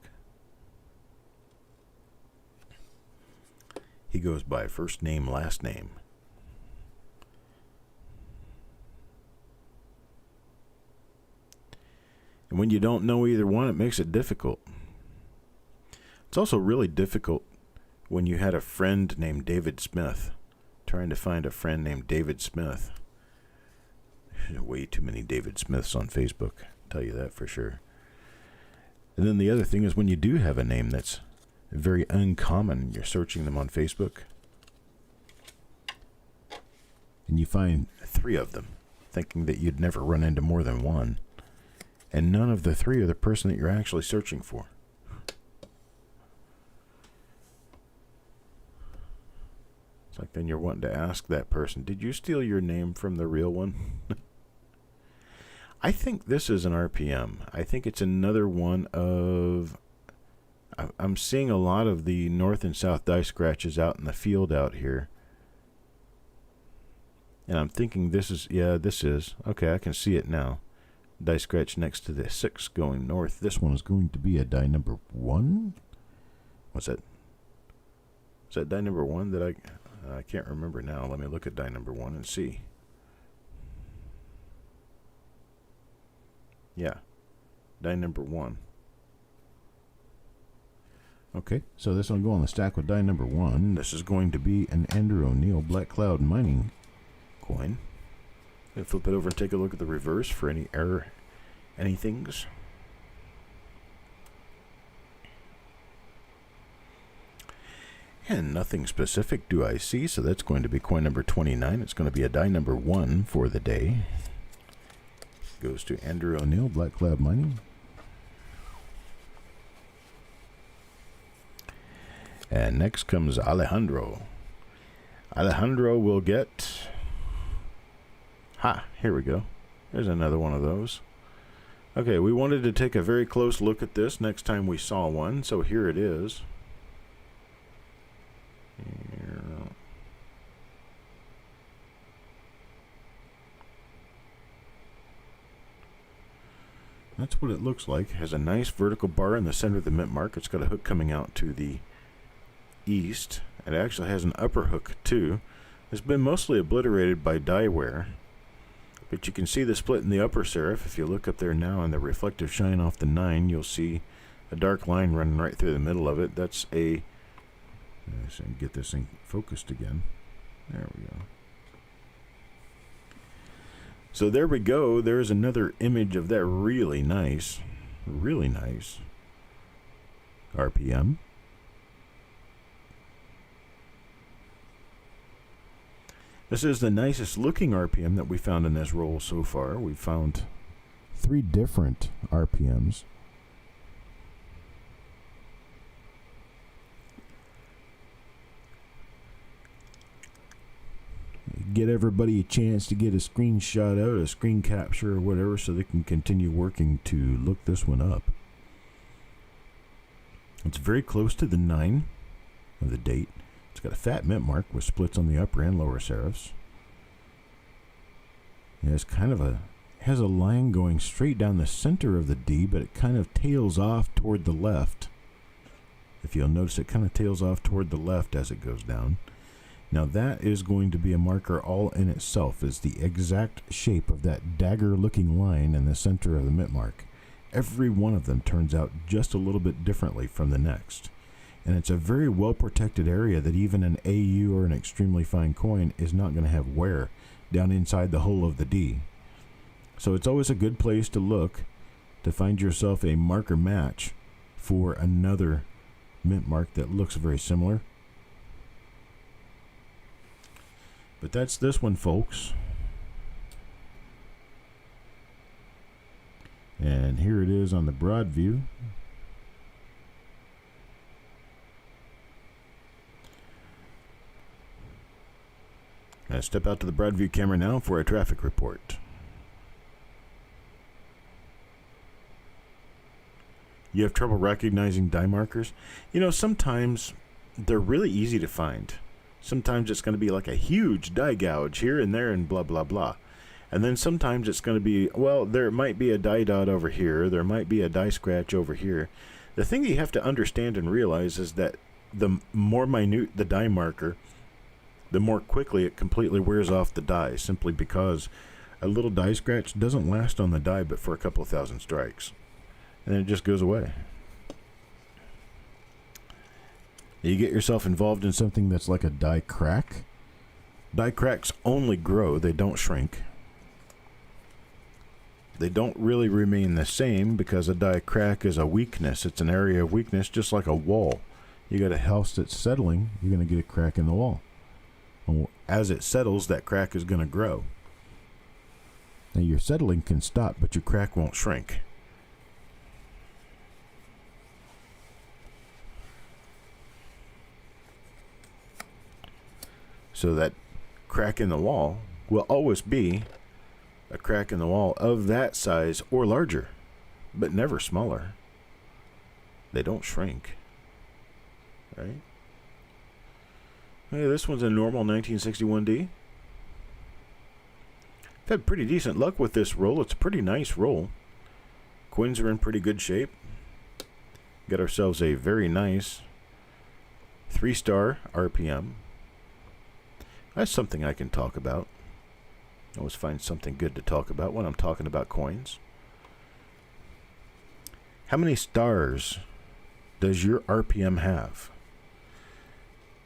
He goes by first name, last name. And when you don't know either one, it makes it difficult. It's also really difficult when you had a friend named David Smith. Trying to find a friend named David Smith. There's way too many David Smiths on Facebook, I'll tell you that for sure. And then the other thing is when you do have a name that's very uncommon, you're searching them on Facebook, and you find 3 of them, thinking that you'd never run into more than one. And none of the 3 are the person that you're actually searching for. It's like then you're wanting to ask that person, did you steal your name from the real one? I think this is an RPM. I think it's another one of... I'm seeing a lot of the north and south die scratches out in the field out here. And I'm thinking this is... Yeah, this is. Okay, I can see it now. Die scratch next to the 6 going north. This one is going to be a die number 1? What's that? Is that die number 1 that I can't remember now. Let me look at die number 1 and see. Yeah, die number 1. Okay, so this will go on the stack with die number 1. This is going to be an Andrew O'Neill Black Cloud Mining coin. And flip it over and take a look at the reverse for any error, anythings. And nothing specific do I see, so that's going to be coin number 29. It's going to be a die number 1 for the day. Goes to Andrew O'Neill, Black Cloud Mining. And next comes Alejandro. Alejandro will get... Ha, here we go. There's another one of those. Okay, we wanted to take a very close look at this next time we saw one, so here it is. Here. That's what it looks like. It has a nice vertical bar in the center of the mint mark. It's got a hook coming out to the east. It actually has an upper hook too. It's been mostly obliterated by die wear, but you can see the split in the upper serif. If you look up there now in the reflective shine off the 9, you'll see a dark line running right through the middle of it. That's a... Let's get this thing focused again. There we go. So there we go. There's another image of that really nice RPM. This is the nicest looking RPM that we found in this roll so far. We found 3 different RPMs. Get everybody a chance to get a screenshot out, a screen capture or whatever, so they can continue working to look this one up. It's very close to the 9 of the date. It's got a fat mint mark with splits on the upper and lower serifs. It has kind of has a line going straight down the center of the D, but it kind of tails off toward the left. If you'll notice, it kind of tails off toward the left as it goes down. Now that is going to be a marker all in itself, is the exact shape of that dagger-looking line in the center of the mint mark. Every one of them turns out just a little bit differently from the next. And it's a very well-protected area that even an AU or an extremely fine coin is not going to have wear down inside the hole of the D. So it's always a good place to look to find yourself a marker match for another mint mark that looks very similar. But that's this one, folks. And here it is on the broad view. I step out to the broad view camera now for a traffic report. You have trouble recognizing die markers? You know, sometimes they're really easy to find. Sometimes it's going to be like a huge die gouge here and there and blah, blah, blah. And then sometimes it's going to be, well, there might be a die dot over here. There might be a die scratch over here. The thing that you have to understand and realize is that the more minute the die marker, the more quickly it completely wears off the die, simply because a little die scratch doesn't last on the die but for a couple of thousand strikes. And then it just goes away. You get yourself involved in something that's like a die crack. Die cracks only grow, they don't shrink. They don't really remain the same because a die crack is a weakness. It's an area of weakness, just like a wall. You got a house that's settling, you're going to get a crack in the wall. As it settles, that crack is going to grow. Now your settling can stop, but your crack won't shrink. So that crack in the wall will always be a crack in the wall of that size or larger, but never smaller. They don't shrink. Right? Hey, this one's a normal 1961D. I've had pretty decent luck with this roll. It's a pretty nice roll. Coins are in pretty good shape. Got ourselves a very nice 3-star RPM. That's something I can talk about. I always find something good to talk about when I'm talking about coins. How many stars does your RPM have?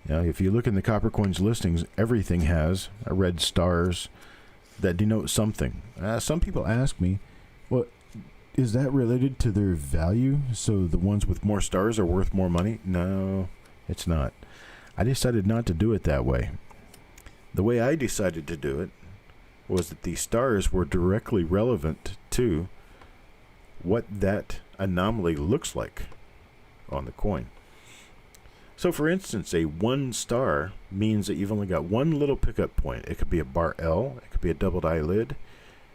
Now, if you look in the Copper Coins listings, everything has red stars that denote something. Some people ask me, well, is that related to their value? So the ones with more stars are worth more money? No, it's not. I decided not to do it that way. The way I decided to do it was that these stars were directly relevant to what that anomaly looks like on the coin. So for instance, a 1 star means that you've only got one little pickup point. It could be a bar L, it could be a doubled eyelid,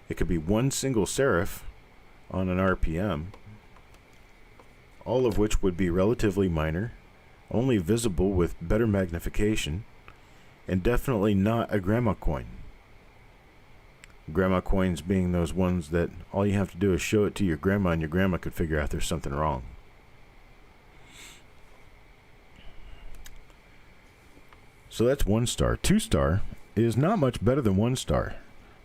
it could be one single serif on an RPM, all of which would be relatively minor, only visible with better magnification, and definitely not a grandma coin. Grandma coins being those ones that all you have to do is show it to your grandma and your grandma could figure out there's something wrong. So that's 1 star. 2 star is not much better than 1 star.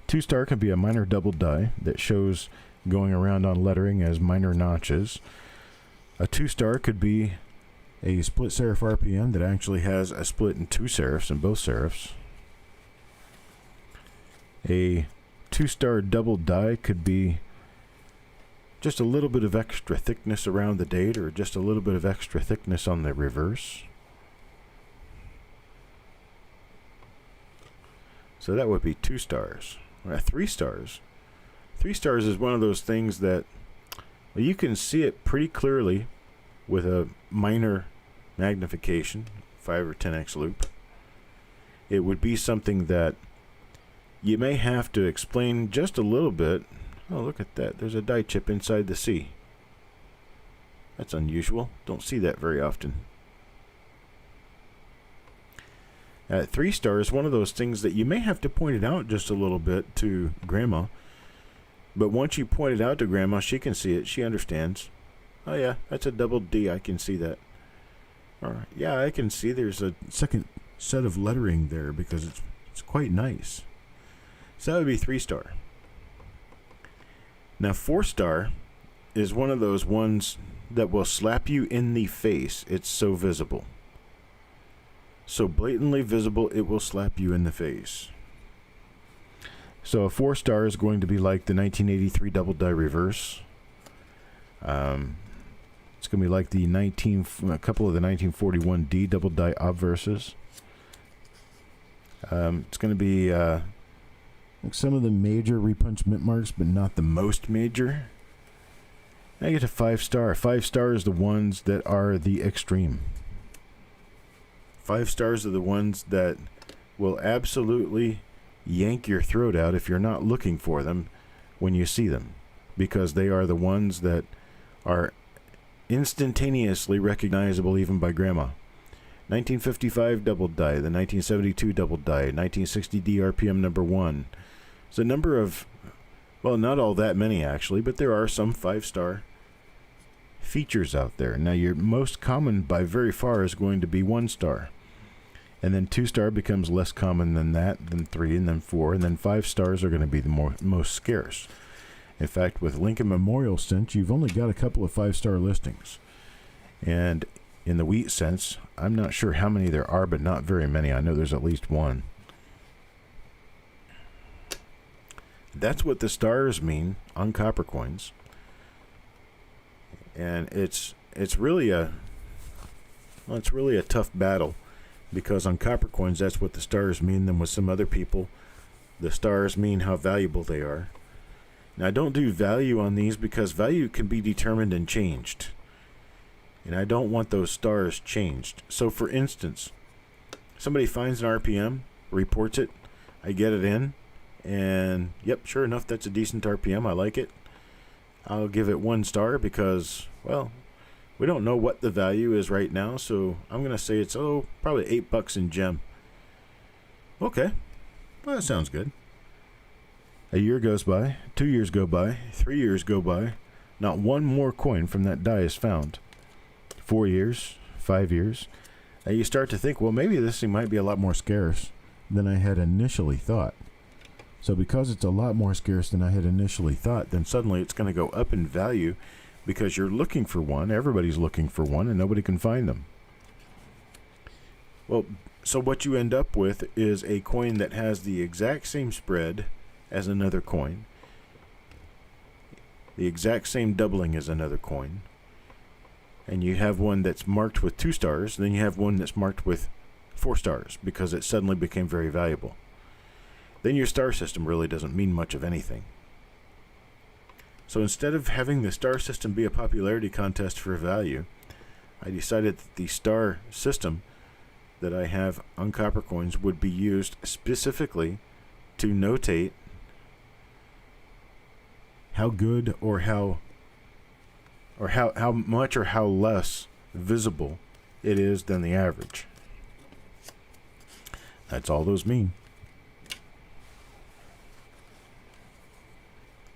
2 star can be a minor double die that shows going around on lettering as minor notches. A 2 star could be a split serif RPM that actually has a split in 2 serifs in both serifs. A 2-star double die could be just a little bit of extra thickness around the date or just a little bit of extra thickness on the reverse. So that would be 2 stars. 3 stars. 3 stars is one of those things that, well, you can see it pretty clearly with a minor magnification, 5 or 10x loop. It would be something that you may have to explain just a little bit. Oh, look at that. There's a die chip inside the C. That's unusual. Don't see that very often. 3 star is one of those things that you may have to point it out just a little bit to Grandma. But once you point it out to Grandma, she can see it. She understands. Oh yeah, that's a double D. I can see that. Or yeah, I can see there's a second set of lettering there because it's quite nice. So that would be 3 star. Now 4 star is one of those ones that will slap you in the face. It's so visible. So blatantly visible, it will slap you in the face. So a 4 star is going to be like the 1983 double die reverse. It's going to be like the a couple of the 1941 D double die obverses. It's going to be like some of the major repunch mint marks, but not the most major. Now you get to 5 star. 5 star is the ones that are the extreme. 5 stars are the ones that will absolutely yank your throat out if you're not looking for them when you see them, because they are the ones that are instantaneously recognizable even by Grandma. 1955 double die, the 1972 double die, 1960 DRPM number 1. It's a number of, well, not all that many actually, but there are some 5-star features out there. Now, your most common by very far is going to be 1-star. And then 2-star becomes less common than that, then 3, and then 4, and then 5 stars are going to be the most scarce. In fact, with Lincoln Memorial sense, you've only got a couple of 5-star listings. And in the wheat sense, I'm not sure how many there are, but not very many. I know there's at least one. That's what the stars mean on copper coins. And it's really a tough battle, because on copper coins that's what the stars mean. Then with some other people, the stars mean how valuable they are. Now, I don't do value on these because value can be determined and changed, and I don't want those stars changed. So for instance, somebody finds an RPM, reports it, I get it in, and yep, sure enough, that's a decent RPM. I like it. I'll give it 1 star because, well, we don't know what the value is right now, so I'm going to say it's, probably $8 in gem. Okay, well, that sounds good. A year goes by, 2 years go by, 3 years go by, not one more coin from that die is found. 4 years, 5 years. Now you start to think, well, maybe this thing might be a lot more scarce than I had initially thought. So because it's a lot more scarce than I had initially thought, then suddenly it's going to go up in value because you're looking for one, everybody's looking for one, and nobody can find them. Well, so what you end up with is a coin that has the exact same spread as another coin, the exact same doubling as another coin, and you have one that's marked with 2 stars, then you have one that's marked with 4 stars because it suddenly became very valuable. Then your star system really doesn't mean much of anything. So instead of having the star system be a popularity contest for value, I decided that the star system that I have on copper coins would be used specifically to notate how good or how much or how less visible it is than the average. That's all those mean.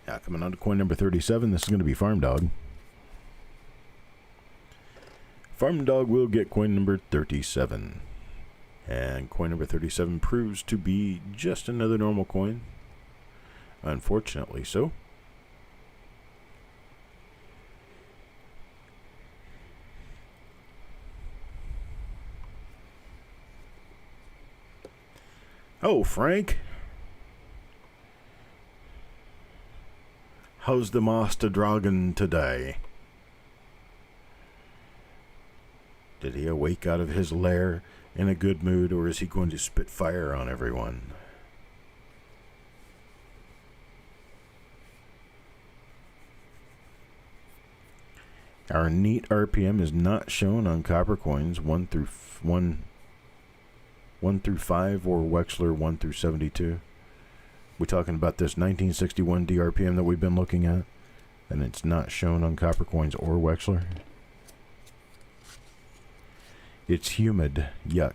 Now, coming on to coin number 37, this is going to be Farm Dog. Farm Dog will get coin number 37. And coin number 37 proves to be just another normal coin. Unfortunately so. Oh, Frank. How's the Master Dragon today? Did he awake out of his lair in a good mood, or is he going to spit fire on everyone? Our neat RPM is not shown on copper coins 1 through 5 or Wechsler 1 through 72. We're talking about this 1961 DRPM that we've been looking at, and it's not shown on copper coins or Wechsler. It's humid. Yuck.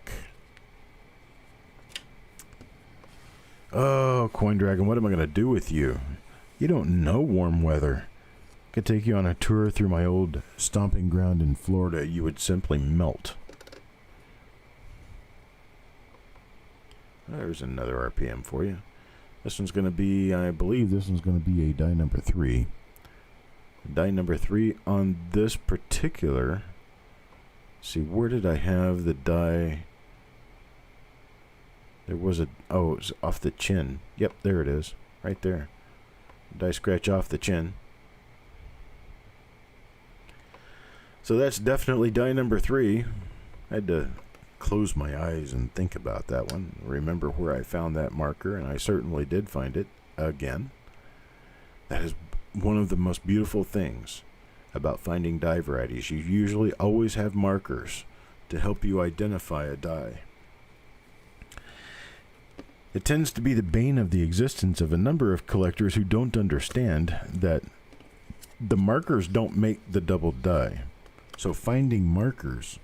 Oh, Coin Dragon, what am I going to do with you? You don't know warm weather. I could take you on a tour through my old stomping ground in Florida. You would simply melt. There's another RPM for you. This one's going to be, I believe this one's going to be a die number 3. Die number 3 on this particular, see, where did I have the die? There was a, oh, it was off the chin. Yep, there it is, right there. Die scratch off the chin. So that's definitely die number 3. I had to close my eyes and think about that one, remember where I found that marker, and I certainly did find it again. That is one of the most beautiful things about finding die varieties. You usually always have markers to help you identify a die. It tends to be the bane of the existence of a number of collectors who don't understand that the markers don't make the double die. So finding markers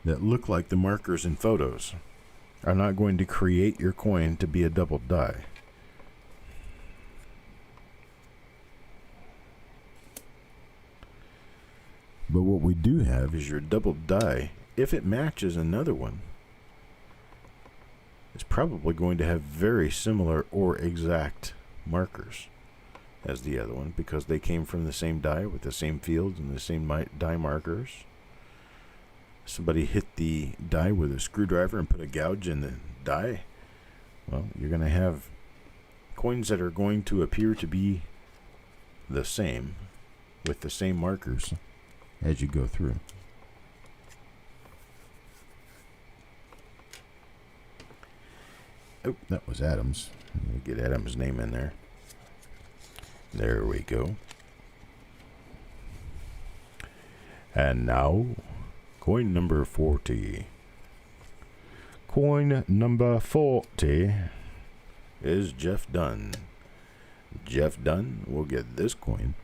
that look like the markers in photos are not going to create your coin to be a double die. But what we do have is your double die, if it matches another one, it's probably going to have very similar or exact markers as the other one, because they came from the same die with the same fields and the same die markers. Somebody hit the die with a screwdriver and put a gouge in the die. Well, you're going to have coins that are going to appear to be the same with the same markers as you go through. Oh, that was Adams. Let me get Adams' name in there. There we go. And now, coin number 40. Coin number 40 is Jeff Dunn. Jeff Dunn will get this coin.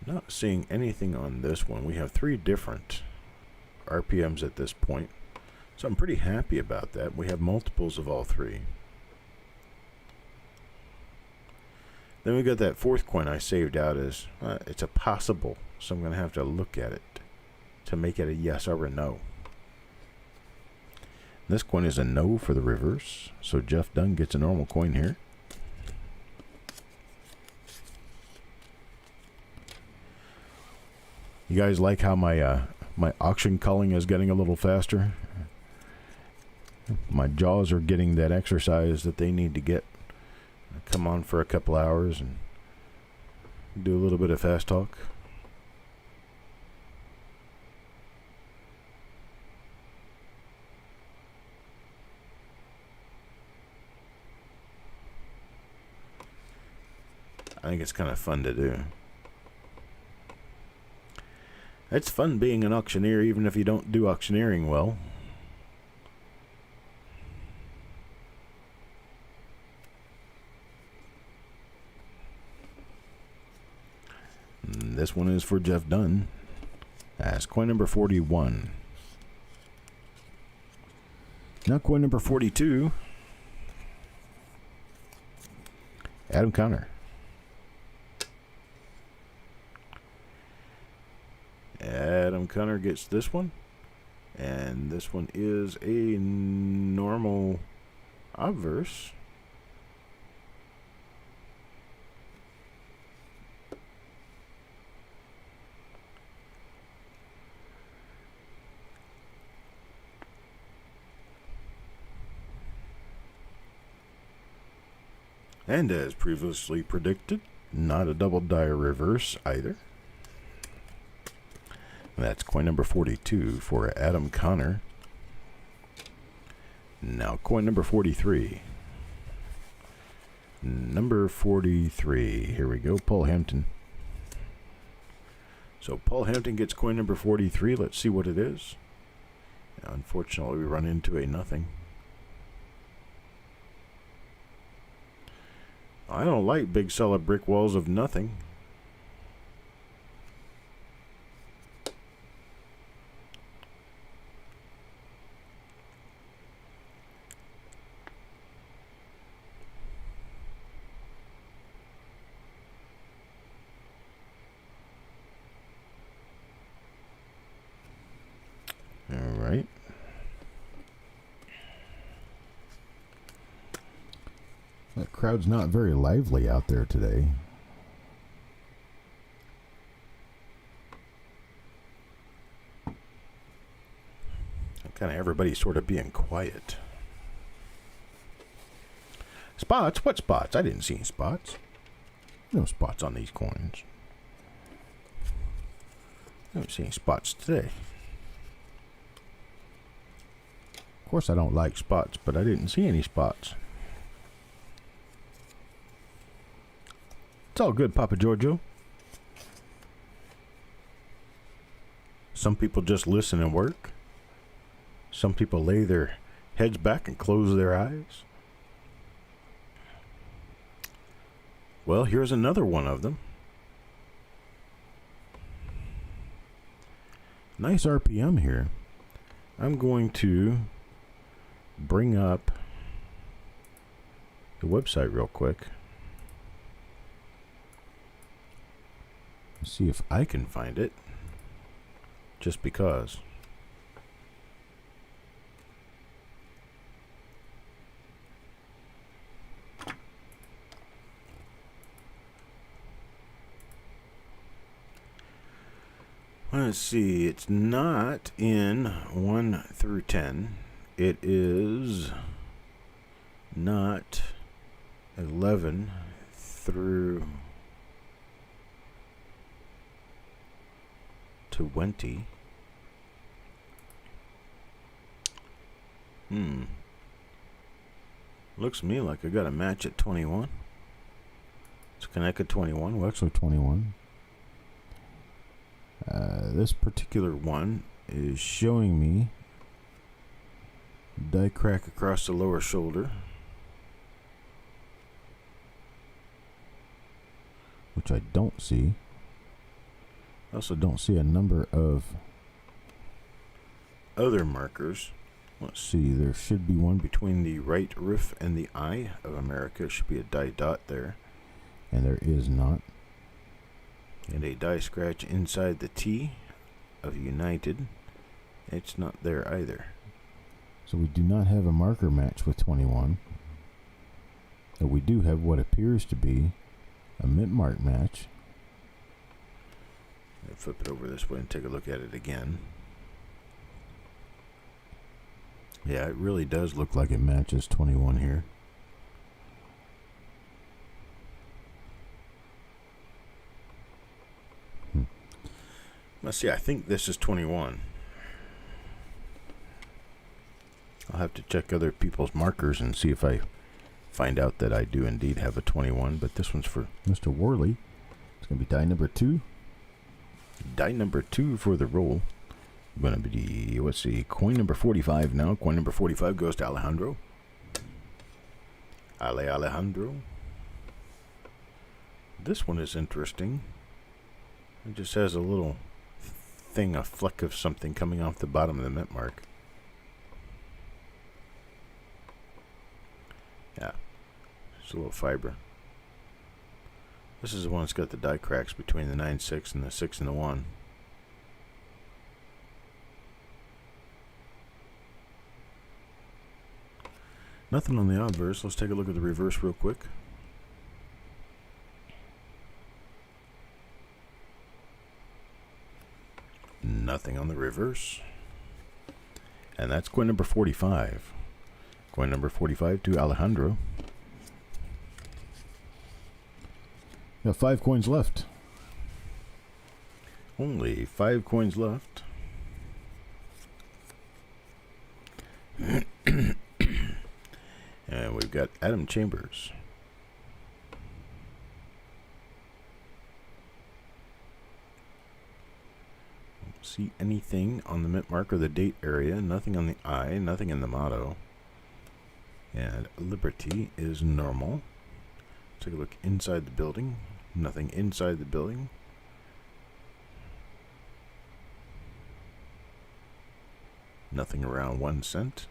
Not seeing anything on this one. We have 3 different RPMs at this point, so I'm pretty happy about that. We have multiples of all 3. Then we got that 4th coin I saved out as it's a possible, so I'm going to have to look at it to make it a yes or a no. This coin is a no for the reverse, so Jeff Dunn gets a normal coin here. You guys like how my my auction culling is getting a little faster? My jaws are getting that exercise that they need to get. I come on for a couple hours and do a little bit of fast talk. I think it's kind of fun to do. It's fun being an auctioneer, even if you don't do auctioneering well. And this one is for Jeff Dunn. That's coin number 41. Now coin number 42. Adam Connor. Adam Connor gets this one, and this one is a normal obverse. And as previously predicted, not a double die reverse either. That's coin number 42 for Adam Connor. Now coin number 43. Number 43. Here we go, Paul Hampton. So Paul Hampton gets coin number 43. Let's see what it is. Unfortunately, we run into a nothing. I don't like big solid brick walls of nothing. That crowd's not very lively out there today. Kind of everybody's sort of being quiet. Spots? What spots? I didn't see any spots. No spots on these coins. I don't see any spots today. Of course I don't like spots, but I didn't see any spots. It's all good, Papa Giorgio. Some people just listen and work. Some people lay their heads back and close their eyes. Well, here's another one of them. Nice RPM here. I'm going to bring up the website real quick. See if I can find it. Just because. Let's see, it's not in 1 through 10. It is not 11 through 20. Looks to me like I got a match at 21. Let's connect at 21. Well, actually 21. This particular one is showing me die crack across the lower shoulder, which I don't see. I also don't see a number of other markers. Let's see, there should be one between the right roof and the eye of America. Should be a die dot there, and there is not. And a die scratch inside the T of United. It's not there either. So we do not have a marker match with 21. But we do have what appears to be a mint mark match. I'll flip it over this way and take a look at it again. Yeah, it really does look like it matches 21 here. Let's see, I think this is 21. I'll have to check other people's markers and see if I find out that I do indeed have a 21, but this one's for Mr. Worley. It's going to be die number 2. Die number 2 for the roll. Going to be, let's see, coin number 45 now. Coin number 45 goes to Alejandro. Alejandro. This one is interesting. It just has a little thing, a fleck of something coming off the bottom of the mint mark. Yeah, it's a little fiber. This is the one that's got the die cracks between the 9-6 and the 6 and the 1. Nothing on the obverse. Let's take a look at the reverse real quick. Nothing on the reverse. And that's coin number 45. Coin number 45 to Alejandro. Got 5 coins left. Only 5 coins left. And we've got Adam Chambers. Don't see anything on the mint mark or the date area. Nothing on the eye. Nothing in the motto. And Liberty is normal. Take a look inside the building. Nothing inside the building. Nothing around 1 cent.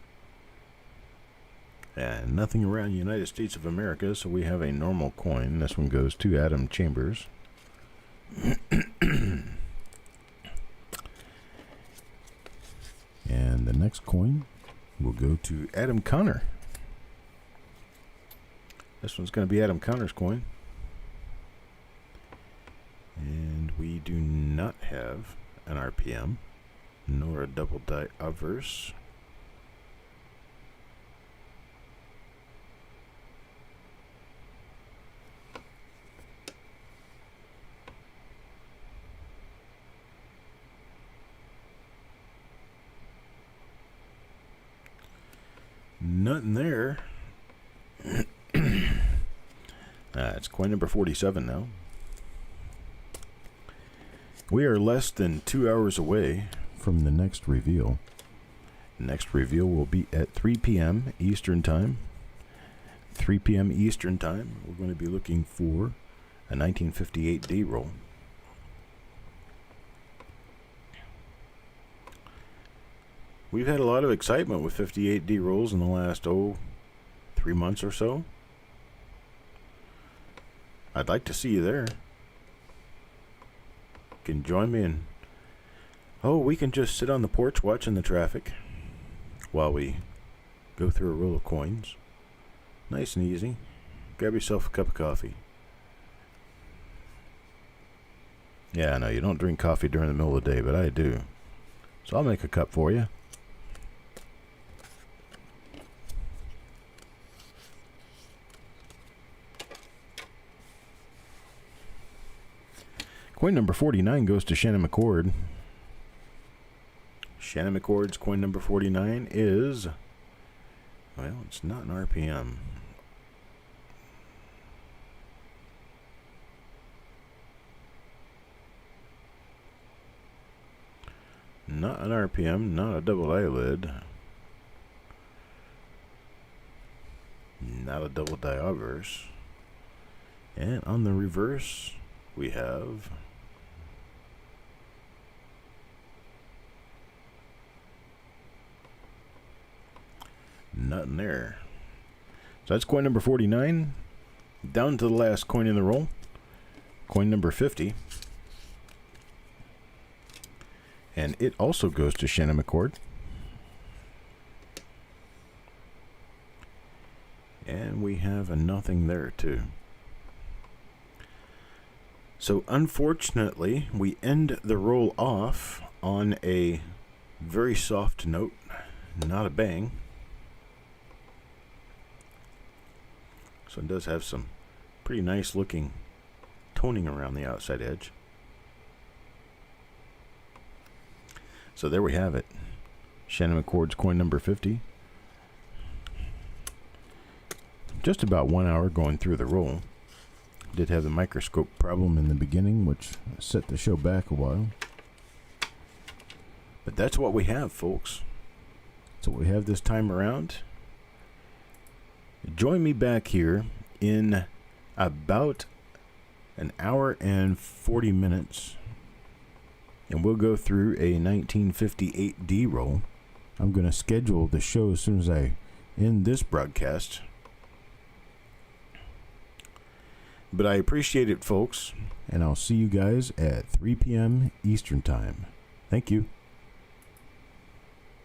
And nothing around the United States of America, so we have a normal coin. This one goes to Adam Chambers. And the next coin will go to Adam Connor. This one's going to be Adam Connor's coin. And we do not have an RPM, nor a double die obverse. Nothing there. It's coin number 47 now. We are less than 2 hours away from the next reveal. Next reveal will be at 3 p.m. Eastern Time. 3 p.m. Eastern Time. We're going to be looking for a 1958 D-roll. We've had a lot of excitement with 58 D-rolls in the last, 3 months or so. I'd like to see you there. You can join me and we can just sit on the porch watching the traffic while we go through a roll of coins. Nice and easy. Grab yourself a cup of coffee. Yeah, I know you don't drink coffee during the middle of the day, but I do. So I'll make a cup for you. Coin number 49 goes to Shannon McCord. Shannon McCord's coin number 49 is, well, it's not an RPM. Not an RPM, not a double eyelid. Not a double die obverse. And on the reverse, we have nothing there. So that's coin number 49. Down to the last coin in the roll. Coin number 50. And it also goes to Shannon McCord. And we have a nothing there too. So unfortunately, we end the roll off on a very soft note, not a bang. So it does have some pretty nice looking toning around the outside edge. So there we have it. Shannon McCord's coin number 50. Just about 1 hour going through the roll. Did have the microscope problem in the beginning, which set the show back a while. But that's what we have, folks. That's what we have this time around. Join me back here in about an hour and 40 minutes. And we'll go through a 1958 D-roll. I'm going to schedule the show as soon as I end this broadcast. But I appreciate it, folks. And I'll see you guys at 3 p.m. Eastern Time. Thank you.